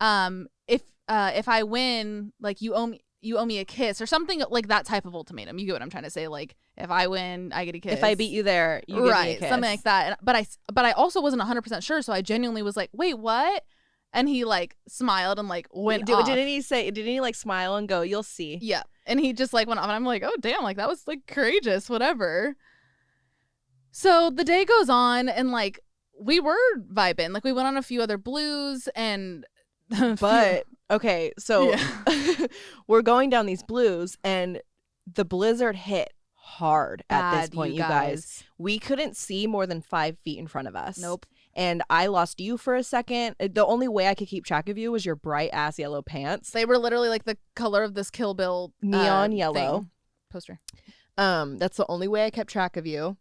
if I win, like you owe me a kiss or something like that type of ultimatum. You get what I'm trying to say? Like if I win, I get a kiss. If I beat you there, you get me a kiss. Something like that. But I also wasn't 100% sure, so I genuinely was like, wait, what? And he like smiled and like went off. Didn't he like smile and go, you'll see? Yeah. And he just like went off, and I'm like, oh damn, like that was like courageous, whatever. So the day goes on, and like we were vibing. Like we went on a few other blues and okay, so we're going down these blues, and the blizzard hit hard at this point, you guys. We couldn't see more than 5 feet in front of us. Nope. And I lost you for a second. The only way I could keep track of you was your bright ass yellow pants. They were literally like the color of this Kill Bill neon yellow poster. That's the only way I kept track of you.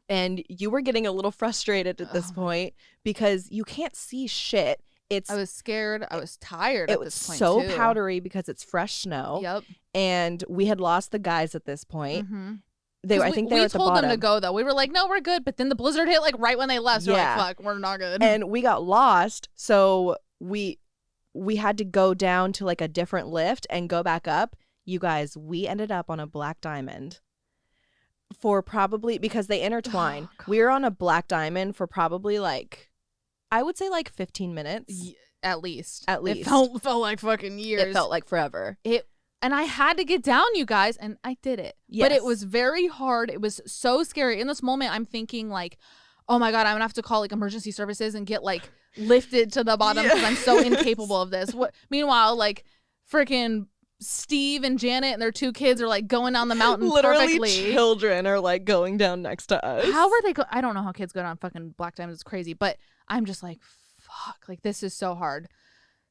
And you were getting a little frustrated at this point because you can't see shit. I was scared. I was tired at this point. It was so powdery because it's fresh snow. Yep. And we had lost the guys at this point. Mm-hmm. I think they were at the bottom. We told them to go though. We were like, no, we're good. But then the blizzard hit like right when they left. So we're like, fuck, we're not good. And we got lost. So we had to go down to like a different lift and go back up. You guys, we ended up on a black diamond. For probably, because they intertwine. We were on a black diamond for probably like, I would say like 15 minutes. At least. It felt like fucking years. It felt like forever. And I had to get down, you guys, and I did it. Yes. But it was very hard. It was so scary. In this moment, I'm thinking like, oh my God, I'm gonna have to call like emergency services and get like lifted to the bottom because I'm so incapable of this. Meanwhile, like freaking Steve and Janet and their 2 kids are like going down the mountain Literally perfectly. children are like going down next to us. How are they I don't know how kids go down fucking Black Diamonds. It's crazy. But I'm just like, fuck, like this is so hard.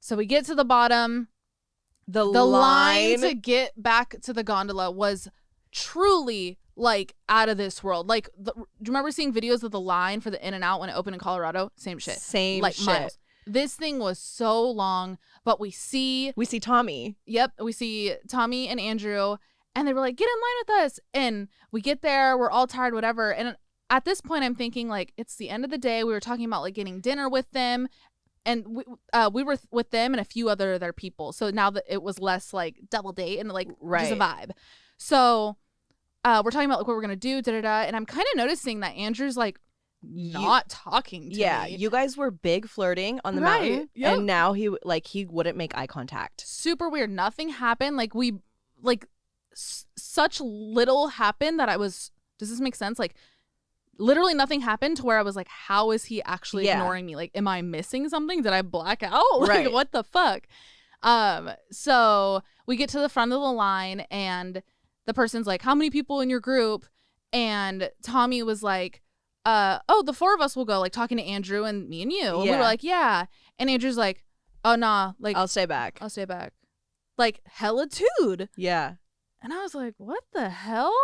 So we get to the bottom. The line to get back to the gondola was truly like out of this world. Like, do you remember seeing videos of the line for the In and Out when it opened in Colorado? Same shit. Same like shit. Miles. This thing was so long, but we see Tommy. Yep, we see Tommy and Andrew, and they were like, get in line with us. And we get there, we're all tired, whatever. And at this point, I'm thinking like, it's the end of the day. We were talking about like getting dinner with them. And we were with them and a few other their people. So now that it was less like double date and like just a vibe. So we're talking about like what we're going to do, and I'm kind of noticing that Andrew's like not talking to me. You guys were big flirting on the mountain. Yep. And now he wouldn't make eye contact. Super weird. Nothing happened. Like we like such little happened that I was, does this make sense? Like literally nothing happened to where I was like, how is he actually ignoring me? Like, am I missing something? Did I black out? Like, what the fuck? So we get to the front of the line and the person's like, how many people in your group? And Tommy was like, oh, the 4 of us will go, like talking to Andrew and me and you. And we were like, yeah. And Andrew's like, oh, nah. Like, I'll stay back. Like, hella dude. Yeah. And I was like, what the hell?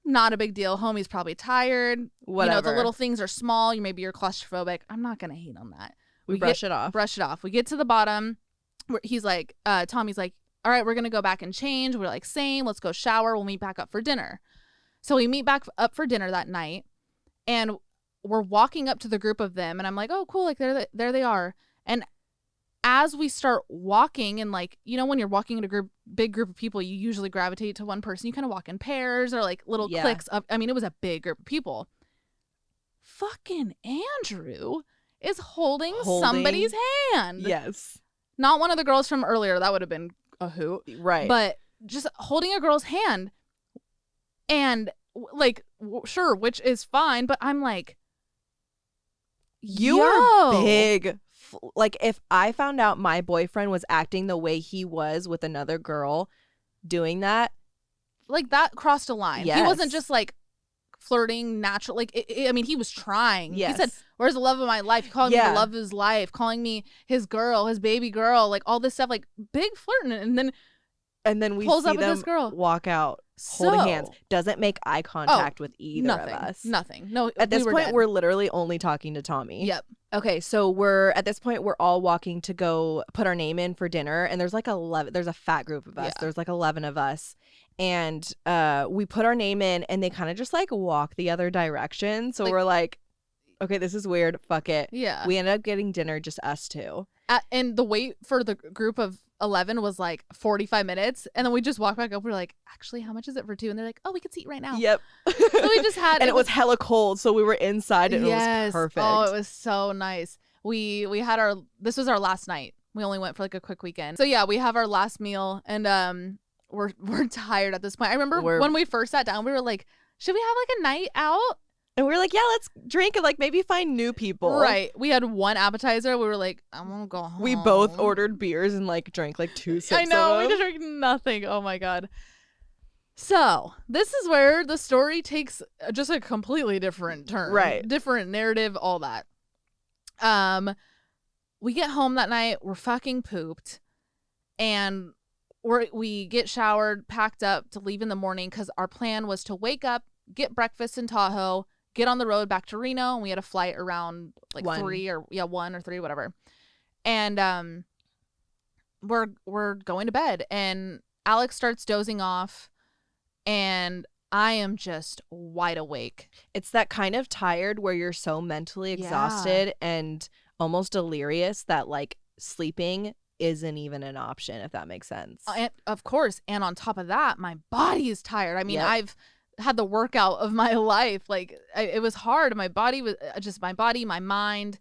Not a big deal. Homie's probably tired. Whatever. You know, the little things are small. Maybe you're claustrophobic. I'm not going to hate on that. We brush it off. We get to the bottom. He's like, Tommy's like, all right, we're going to go back and change. We're like, same. Let's go shower. We'll meet back up for dinner. So we meet back up for dinner that night. And we're walking up to the group of them. And I'm like, oh, cool. Like, there they are. And as we start walking, and like, you know, when you're walking in a big group of people, you usually gravitate to one person. You kind of walk in pairs or like little cliques of, I mean, it was a big group of people. Fucking Andrew is holding somebody's hand. Yes. Not one of the girls from earlier. That would have been a hoot. Right. But just holding a girl's hand. And like, sure, which is fine. But I'm like, you are big. Like, if I found out my boyfriend was acting the way he was with another girl doing that, like, that crossed a line. Yes. He wasn't just like flirting natural. Like, I mean, he was trying. Yes. He said, where's the love of my life? He called me the love of his life, calling me his girl, his baby girl, like all this stuff, like big flirting. And then we pulls see up with them this girl, walk out holding hands, doesn't make eye contact with either of us. Nothing. No. At this point, we're literally only talking to Tommy. Yep. Okay, so at this point we're all walking to go put our name in for dinner, and there's like 11. There's a fat group of us. Yeah. There's like 11 of us, and we put our name in, and they kind of just like walk the other direction. So we're like, okay, this is weird. Fuck it. Yeah. We ended up getting dinner, just us two. And the wait for the group of 11 was like 45 minutes, and then we just walked back up. We're like, actually, how much is it for 2? And they're like, oh, we can seat right now. Yep. So we just had, and it was hella cold, so we were inside, and it was perfect. Oh, it was so nice. We had this was our last night. We only went for like a quick weekend. So yeah, we have our last meal, and we're tired at this point. I remember when we first sat down, we were like, should we have like a night out? And we were like, yeah, let's drink and like maybe find new people. Right. We had one appetizer. We were like, I'm gonna go home. We both ordered beers and like drank like 2 sips. I know. Of them. We drank nothing. Oh my God. So this is where the story takes just a completely different turn. Right. Different narrative, all that. We get home that night. We're fucking pooped. And we get showered, packed up to leave in the morning because our plan was to wake up, get breakfast in Tahoe, get on the road back to Reno, and we had a flight around like 1 or 3, whatever. And we're going to bed, and Alex starts dozing off, and I am just wide awake. It's that kind of tired where you're so mentally exhausted and almost delirious that like sleeping isn't even an option, if that makes sense. And of course, and on top of that, my body is tired. I mean, I've had the workout of my life. Like, it was hard. My body was my mind,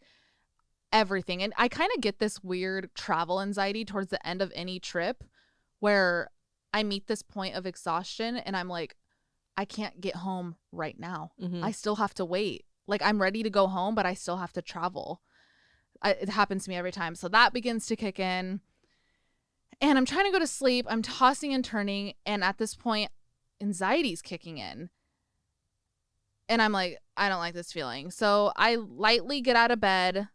everything. And I kind of get this weird travel anxiety towards the end of any trip where I meet this point of exhaustion and I'm like, I can't get home right now. Mm-hmm. I still have to wait. Like I'm ready to go home, but I still have to travel. It happens to me every time. So that begins to kick in. And I'm trying to go to sleep. I'm tossing and turning. And at this point, anxiety's kicking in. And I'm like, I don't like this feeling. So I lightly get out of bed.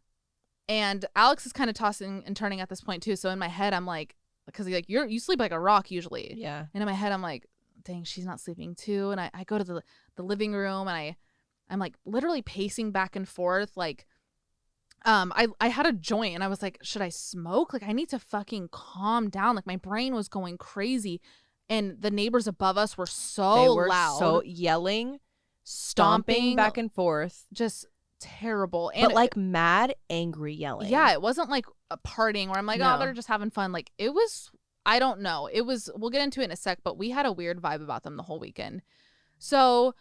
And Alex is kind of tossing and turning at this point too. So in my head, I'm like, because like you sleep like a rock usually. Yeah. And in my head, I'm like, dang, she's not sleeping too. And I go to the living room and I'm like literally pacing back and forth. Like, I had a joint and I was like, should I smoke? Like I need to fucking calm down. Like my brain was going crazy. And the neighbors above us were so They were loud. so yelling, stomping back and forth. Just terrible. And but like mad, angry yelling. Yeah, it wasn't like a partying where I'm like, No. oh, they're just having fun. Like it was, I don't know. It was, we'll get into it in a sec, but we had a weird vibe about them the whole weekend. So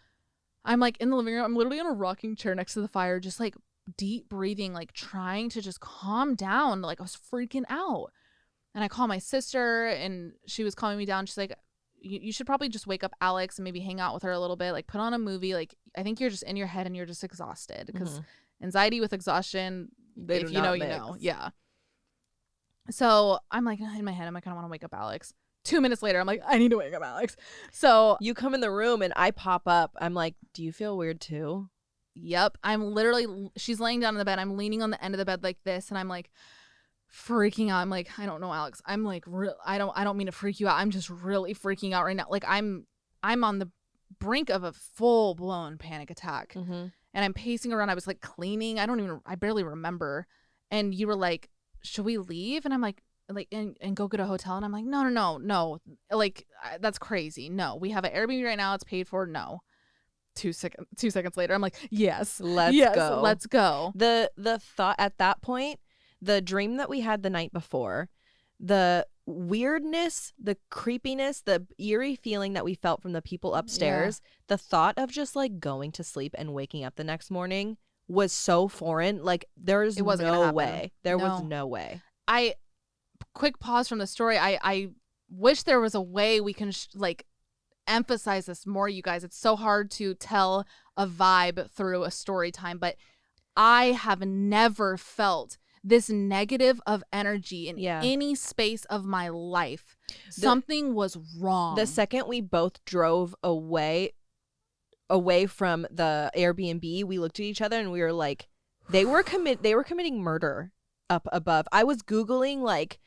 I'm like in the living room. I'm literally in a rocking chair next to the fire, just like deep breathing, like trying to just calm down. Like I was freaking out. And I call my sister and she was calming me down. She's like, you should probably just wake up Alex and maybe hang out with her a little bit, like put on a movie. Like I think you're just in your head and you're just exhausted because anxiety with exhaustion, if you know, you know. Yeah. So I'm like in my head, I'm like, I don't want to wake up Alex. 2 minutes later, I'm like, I need to wake up Alex. So you come in the room and I pop up. I'm like, do you feel weird too? Yep. I'm literally, she's laying down in the bed. I'm leaning on the end of the bed like this. And I'm like freaking out. I'm like, I don't know, Alex. I'm like, I don't mean to freak you out. I'm just really freaking out right now. Like I'm on the brink of a full blown panic attack. And I'm pacing around. I was like cleaning. I barely remember. And you were like, should we leave? And I'm like and go get a hotel. And I'm like, no. Like that's crazy. No, we have an Airbnb right now. It's paid for. No. 2 seconds later, I'm like, yes, let's go. The thought at that point, the dream that we had the night before, the weirdness, the creepiness, the eerie feeling that we felt from the people upstairs, the thought of just like going to sleep and waking up the next morning was so foreign. Like there's no way. There was no way. Quick pause from the story. I wish there was a way we can emphasize this more, you guys. It's so hard to tell a vibe through a story time, but I have never felt this negative of energy in any space of my life. Something was wrong. The second we both drove away from the Airbnb, we looked at each other and we were like, they were committing murder up above. I was Googling like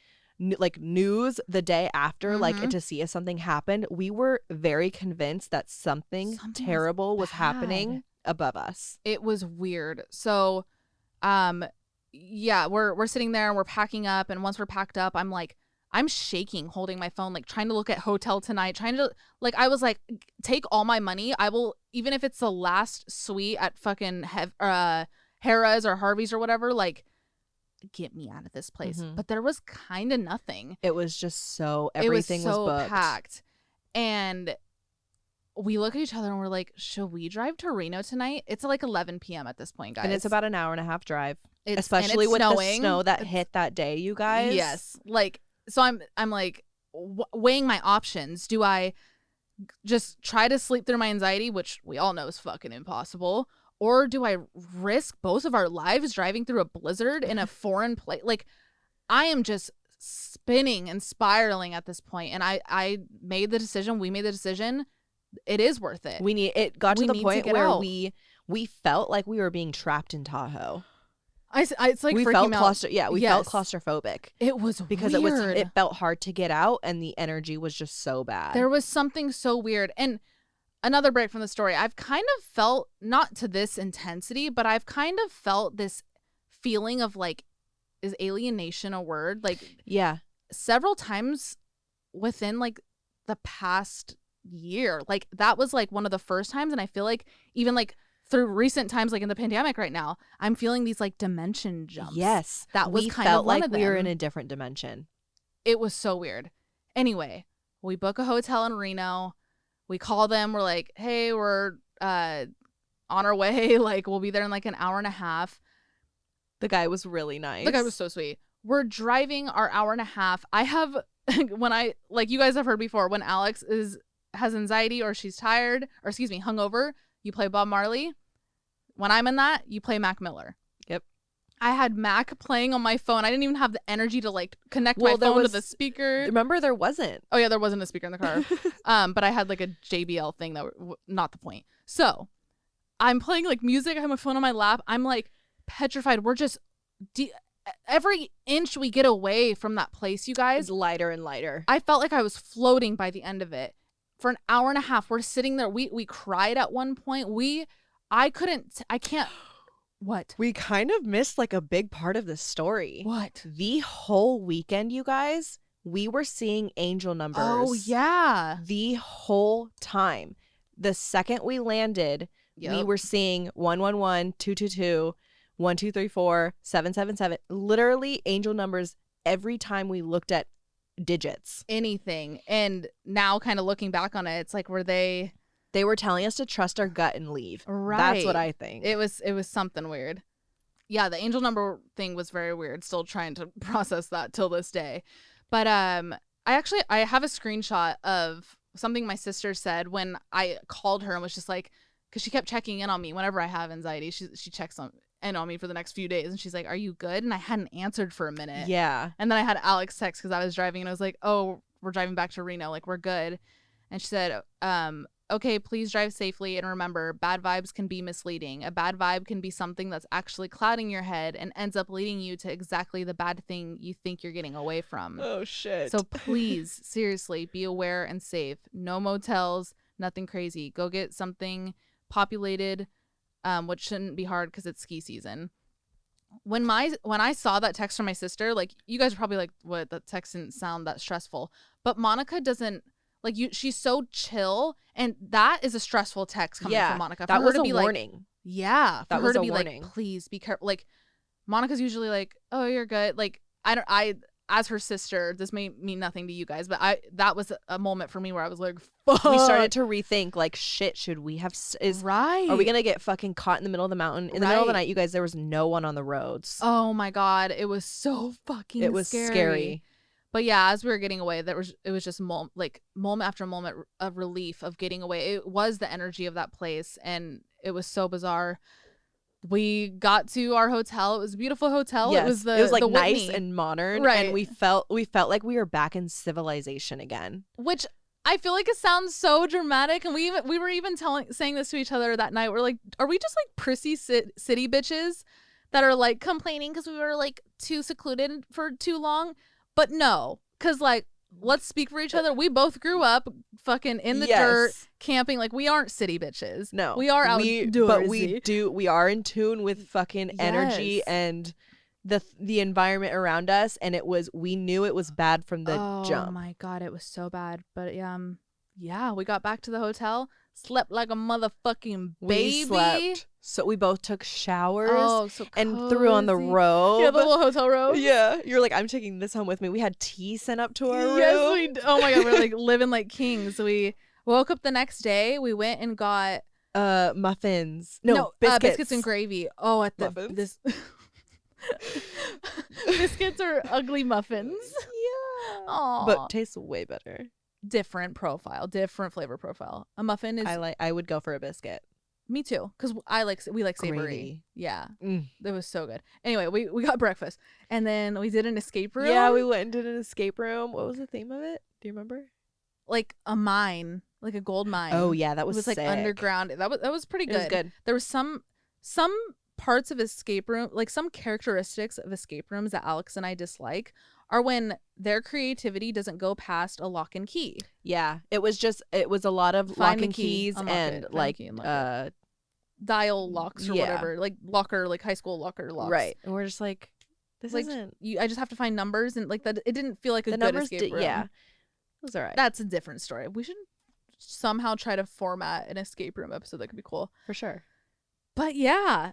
news the day after, like to see if something happened. We were very convinced that something terrible was happening above us. It was weird. So, we're sitting there and we're packing up. And once we're packed up, I'm shaking, holding my phone, like trying to look at hotel tonight, I was like, take all my money. I will, even if it's the last suite at fucking Harrah's or Harvey's or whatever, like, get me out of this place. But there was kind of nothing. It was just everything was booked. Packed. And we look at each other and we're like, should we drive to Reno tonight? It's like 11 p.m. at this point, guys. And it's about an hour and a half drive. Especially with snowing. The snow that hit that day, you guys. Yes. Like, so I'm like weighing my options. Do I just try to sleep through my anxiety, which we all know is fucking impossible? Or do I risk both of our lives driving through a blizzard in a foreign place? Like, I am just spinning and spiraling at this point. And I made the decision. We made the decision. It is worth it. It got to the point where we felt like we were being trapped in Tahoe. It's like we felt felt claustrophobic. It was because weird. It felt hard to get out, and the energy was just so bad. There was something so weird. And another break from the story, I've kind of felt, not to this intensity, but I've kind of felt this feeling of like, is alienation a word? Like, yeah, several times within like the past year. Like that was like one of the first times, and I feel like even like through recent times, like in the pandemic right now, I'm feeling these like dimension jumps. Yes, that was kind of one of them. We were in a different dimension. It was so weird. Anyway, we book a hotel in Reno. We call them. We're like, hey, we're on our way. Like, we'll be there in like an hour and a half. The guy was really nice. The guy was so sweet. We're driving our hour and a half. I have, like you guys have heard before, when Alex has anxiety or she's tired, or excuse me, hungover, you play Bob Marley. when I'm in that, you play Mac Miller. Yep. I had Mac playing on my phone. I didn't even have the energy to like connect my phone to the speaker. Remember, there wasn't. Oh yeah, there wasn't a speaker in the car. But I had like a JBL thing that not the point. So I'm playing like music. I have my phone on my lap. I'm like petrified. We're just every inch we get away from that place, you guys, It's lighter and lighter. I felt like I was floating by the end of it. For an hour and a half, we're sitting there. We cried at one point. I can't. What? We kind of missed like a big part of the story. What? The whole weekend, you guys, we were seeing angel numbers. Oh, yeah. The whole time. The second we landed, we were seeing 111, 222, 1234, 777. Literally angel numbers every time we looked at digits. Anything. And now kind of looking back on it, it's like, were they were telling us to trust our gut and leave. Right. That's what I think. It was something weird. Yeah, the angel number thing was very weird. Still trying to process that till this day. But I have a screenshot of something my sister said when I called her and was just like, because she kept checking in on me whenever I have anxiety. She checks in on me for the next few days, and she's like, "Are you good?" And I hadn't answered for a minute. Yeah. And then I had Alex text because I was driving, and I was like, "Oh, we're driving back to Reno. Like, we're good." And she said, "Okay, please drive safely, and remember, bad vibes can be misleading. A bad vibe can be something that's actually clouding your head and ends up leading you to exactly the bad thing you think you're getting away from. Oh, shit. So please, seriously, be aware and safe. No motels, nothing crazy. Go get something populated, which shouldn't be hard because it's ski season." When I saw that text from my sister, like, you guys are probably like, "What? That text didn't sound that stressful." But Monica doesn't. Like, she's so chill, and that is a stressful text coming from Monica. That was a warning. Like, yeah, for her to be warning. like, "Please be careful." Like, Monica's usually like, "Oh, you're good." Like, I as her sister, this may mean nothing to you guys, but that was a moment for me where I was like, "Fuck." We started to rethink, like, shit, should we have right? Are we gonna get fucking caught in the middle of the mountain in the middle of the night? You guys, there was no one on the roads. Oh my god, it was so fucking. It was scary. But yeah, as we were getting away, it was just moment after moment of relief of getting away. It was the energy of that place, and it was so bizarre. We got to our hotel. It was a beautiful hotel. Yes. It was like the nice Whitney. and modern, right? And we felt like we were back in civilization again. Which I feel like it sounds so dramatic, and we were even saying this to each other that night. We're like, are we just like prissy city bitches that are like complaining because we were like too secluded for too long? But no, because like, let's speak for each other. We both grew up fucking in the dirt, camping. Like, we aren't city bitches. No, we are outdoorsy. But we are in tune with fucking energy and the environment around us. And we knew it was bad from the jump. Oh my god, it was so bad. But yeah, we got back to the hotel, slept like a motherfucking baby. We slept. So we both took showers and cozy. threw on the robe. Yeah, the little hotel robe. Yeah. You're like, "I'm taking this home with me." We had tea sent up to our room. Yes, we oh my god, we're like living like kings. We woke up the next day. We went and got muffins. No, biscuits. Biscuits and gravy. Oh, at the muffins. Biscuits are ugly muffins. Yeah. Aww. But tastes way better. Different flavor profile. A muffin is. I would go for a biscuit. Me too, because we like savory. Gravy. Yeah, it was so good. Anyway, we got breakfast, and then we did an escape room. Yeah, we went and did an escape room. What was the theme of it? Do you remember? Like a mine, like a gold mine. Oh yeah, that was like sick. Underground. That was pretty good. It was good. There was some parts of escape room, like some characteristics of escape rooms that Alex and I dislike are when their creativity doesn't go past a lock and key. Yeah, it was a lot of Find lock and keys and like dial locks or whatever, like locker, like high school locker locks. Right. And we're just like, this like, isn't. I just have to find numbers, and like that. It didn't feel like a good escape room. Yeah, it was alright. That's a different story. We should somehow try to format an escape room episode. That could be cool for sure. But yeah,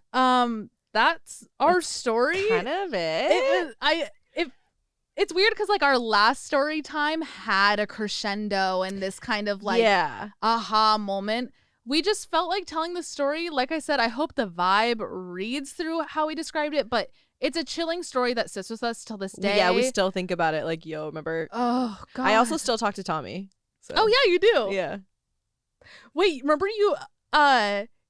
that's our story. Kind of it. It's weird because like our last story time had a crescendo and this kind of like aha moment. We just felt like telling the story. Like I said, I hope the vibe reads through how we described it, but it's a chilling story that sits with us till this day. Yeah, we still think about it. Like, yo, remember? Oh god. I also still talk to Tommy. So. Oh yeah, you do. Yeah. Wait, remember you?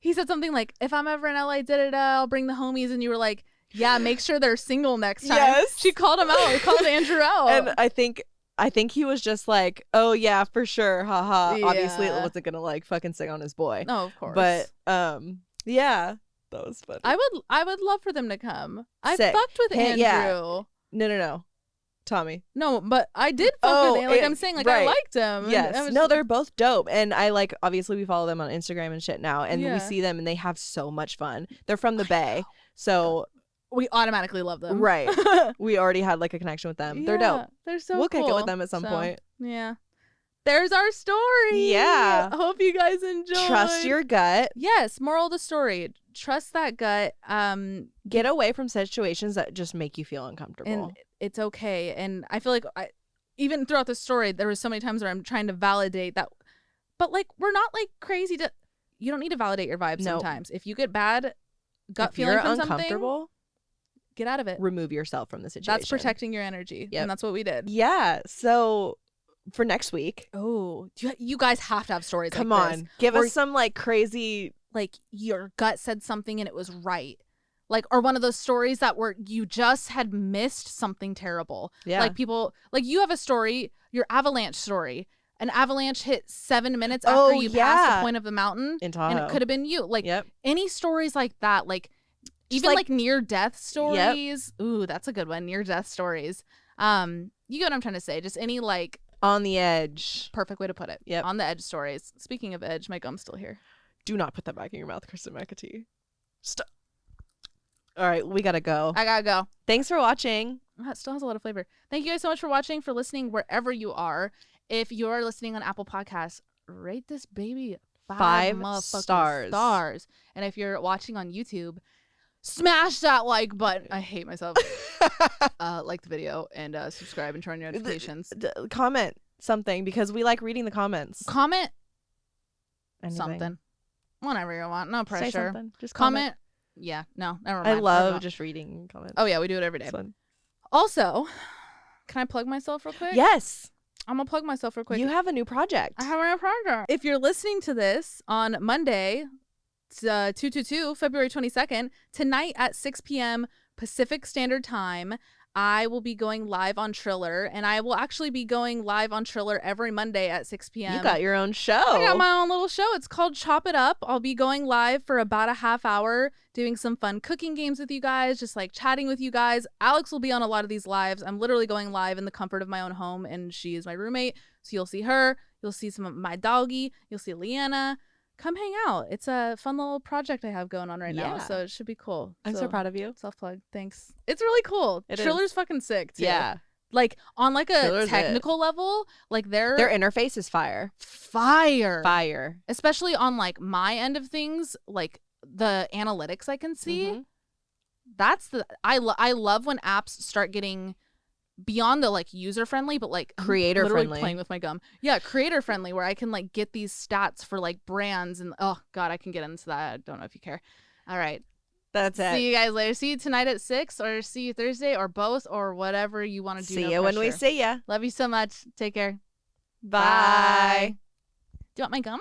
he said something like, if I'm ever in LA, I'll bring the homies. And you were like, yeah, make sure they're single next time. Yes. She called him out. He called Andrew out. And I think he was just like, oh yeah, for sure, haha. Obviously, it Yeah. wasn't gonna like fucking sing on his boy. No, of course. But yeah, that was funny. I would love for them to come. I Sick. fucked with Hey, Andrew. yeah. No, Tommy. No, but I did fuck with him. Like I'm saying, like I right. liked him. Yes. No, they're both dope. And I like, obviously we follow them on Instagram and shit now. And we see them and they have so much fun. They're from the Bay. So we automatically love them. Right. We already had like a connection with them. They're dope. They're so We'll cool. kick it with them at some point. Yeah. There's our story. Yeah. I hope you guys enjoyed. Trust your gut. Yes. Moral of the story. Trust that gut. Get away from situations that just make you feel uncomfortable. And it's okay. And I feel like even throughout the story, there was so many times where I'm trying to validate that. But like, we're not like crazy to. You don't need to validate your vibes sometimes. If you get bad gut feeling from uncomfortable, get out of it. Remove yourself from the situation. That's protecting your energy. Yep. And that's what we did. Yeah. So for next week. Oh, you guys have to have stories Come like on. this. Give us some like crazy. Like your gut said something and it was right. Like, or one of those stories that were you just had missed something terrible. Yeah. Like people, like you have a story, your avalanche story. An avalanche hit 7 minutes after you passed the point of the mountain. In Tahoe. And it could have been you. Like any stories like that, like even like near death stories. Yep. Ooh, that's a good one. Near death stories. You get what I'm trying to say. Just any like on the edge. Perfect way to put it. Yep. On the edge stories. Speaking of edge, my gum's still here. Do not put that back in your mouth, Kristen McAtee. Stop. All right, we gotta go. I gotta go. Thanks for watching. That still has a lot of flavor. Thank you guys so much for watching, for listening wherever you are. If you're listening on Apple Podcasts, rate this baby 5 stars. And if you're watching on YouTube, smash that like button. I hate myself. Like the video and subscribe and turn on your notifications. Comment something because we like reading the comments. Comment anything. Something. Whatever you want. No pressure. Say something. Just comment. Yeah. No, never mind. I love just reading comments. Oh, yeah. We do it every day. Also, can I plug myself real quick? Yes. I'm going to plug myself real quick. You have a new project. I have a new project. If you're listening to this on Monday, 222, February 22nd, tonight at 6 p.m. Pacific Standard Time, I will be going live on Triller, and I will actually be going live on Triller every Monday at 6 p.m. You got your own show. I got my own little show. It's called Chop It Up. I'll be going live for about a half hour, doing some fun cooking games with you guys, just like chatting with you guys. Alex will be on a lot of these lives. I'm literally going live in the comfort of my own home, and she is my roommate. So you'll see her. You'll see some of my doggy. You'll see Leanna. Come hang out. It's a fun little project I have going on right now, so it should be cool. I'm so proud of you. Self-plug. Thanks. It's really cool. Triller's fucking sick, too. Yeah. Like, on like a technical level, like their interface is fire. Fire. Especially on like my end of things, like the analytics I can see. Mm-hmm. That's I love when apps start getting beyond the like user friendly, but like creator friendly. Playing with my gum. Yeah, creator friendly, where I can like get these stats for like brands and oh god, I can get into that. I don't know if you care. All right. That's it. See you guys later. See you tonight at 6 or see you Thursday or both or whatever you want to do. See you when we see ya. Love you so much. Take care. Bye. Do you want my gum?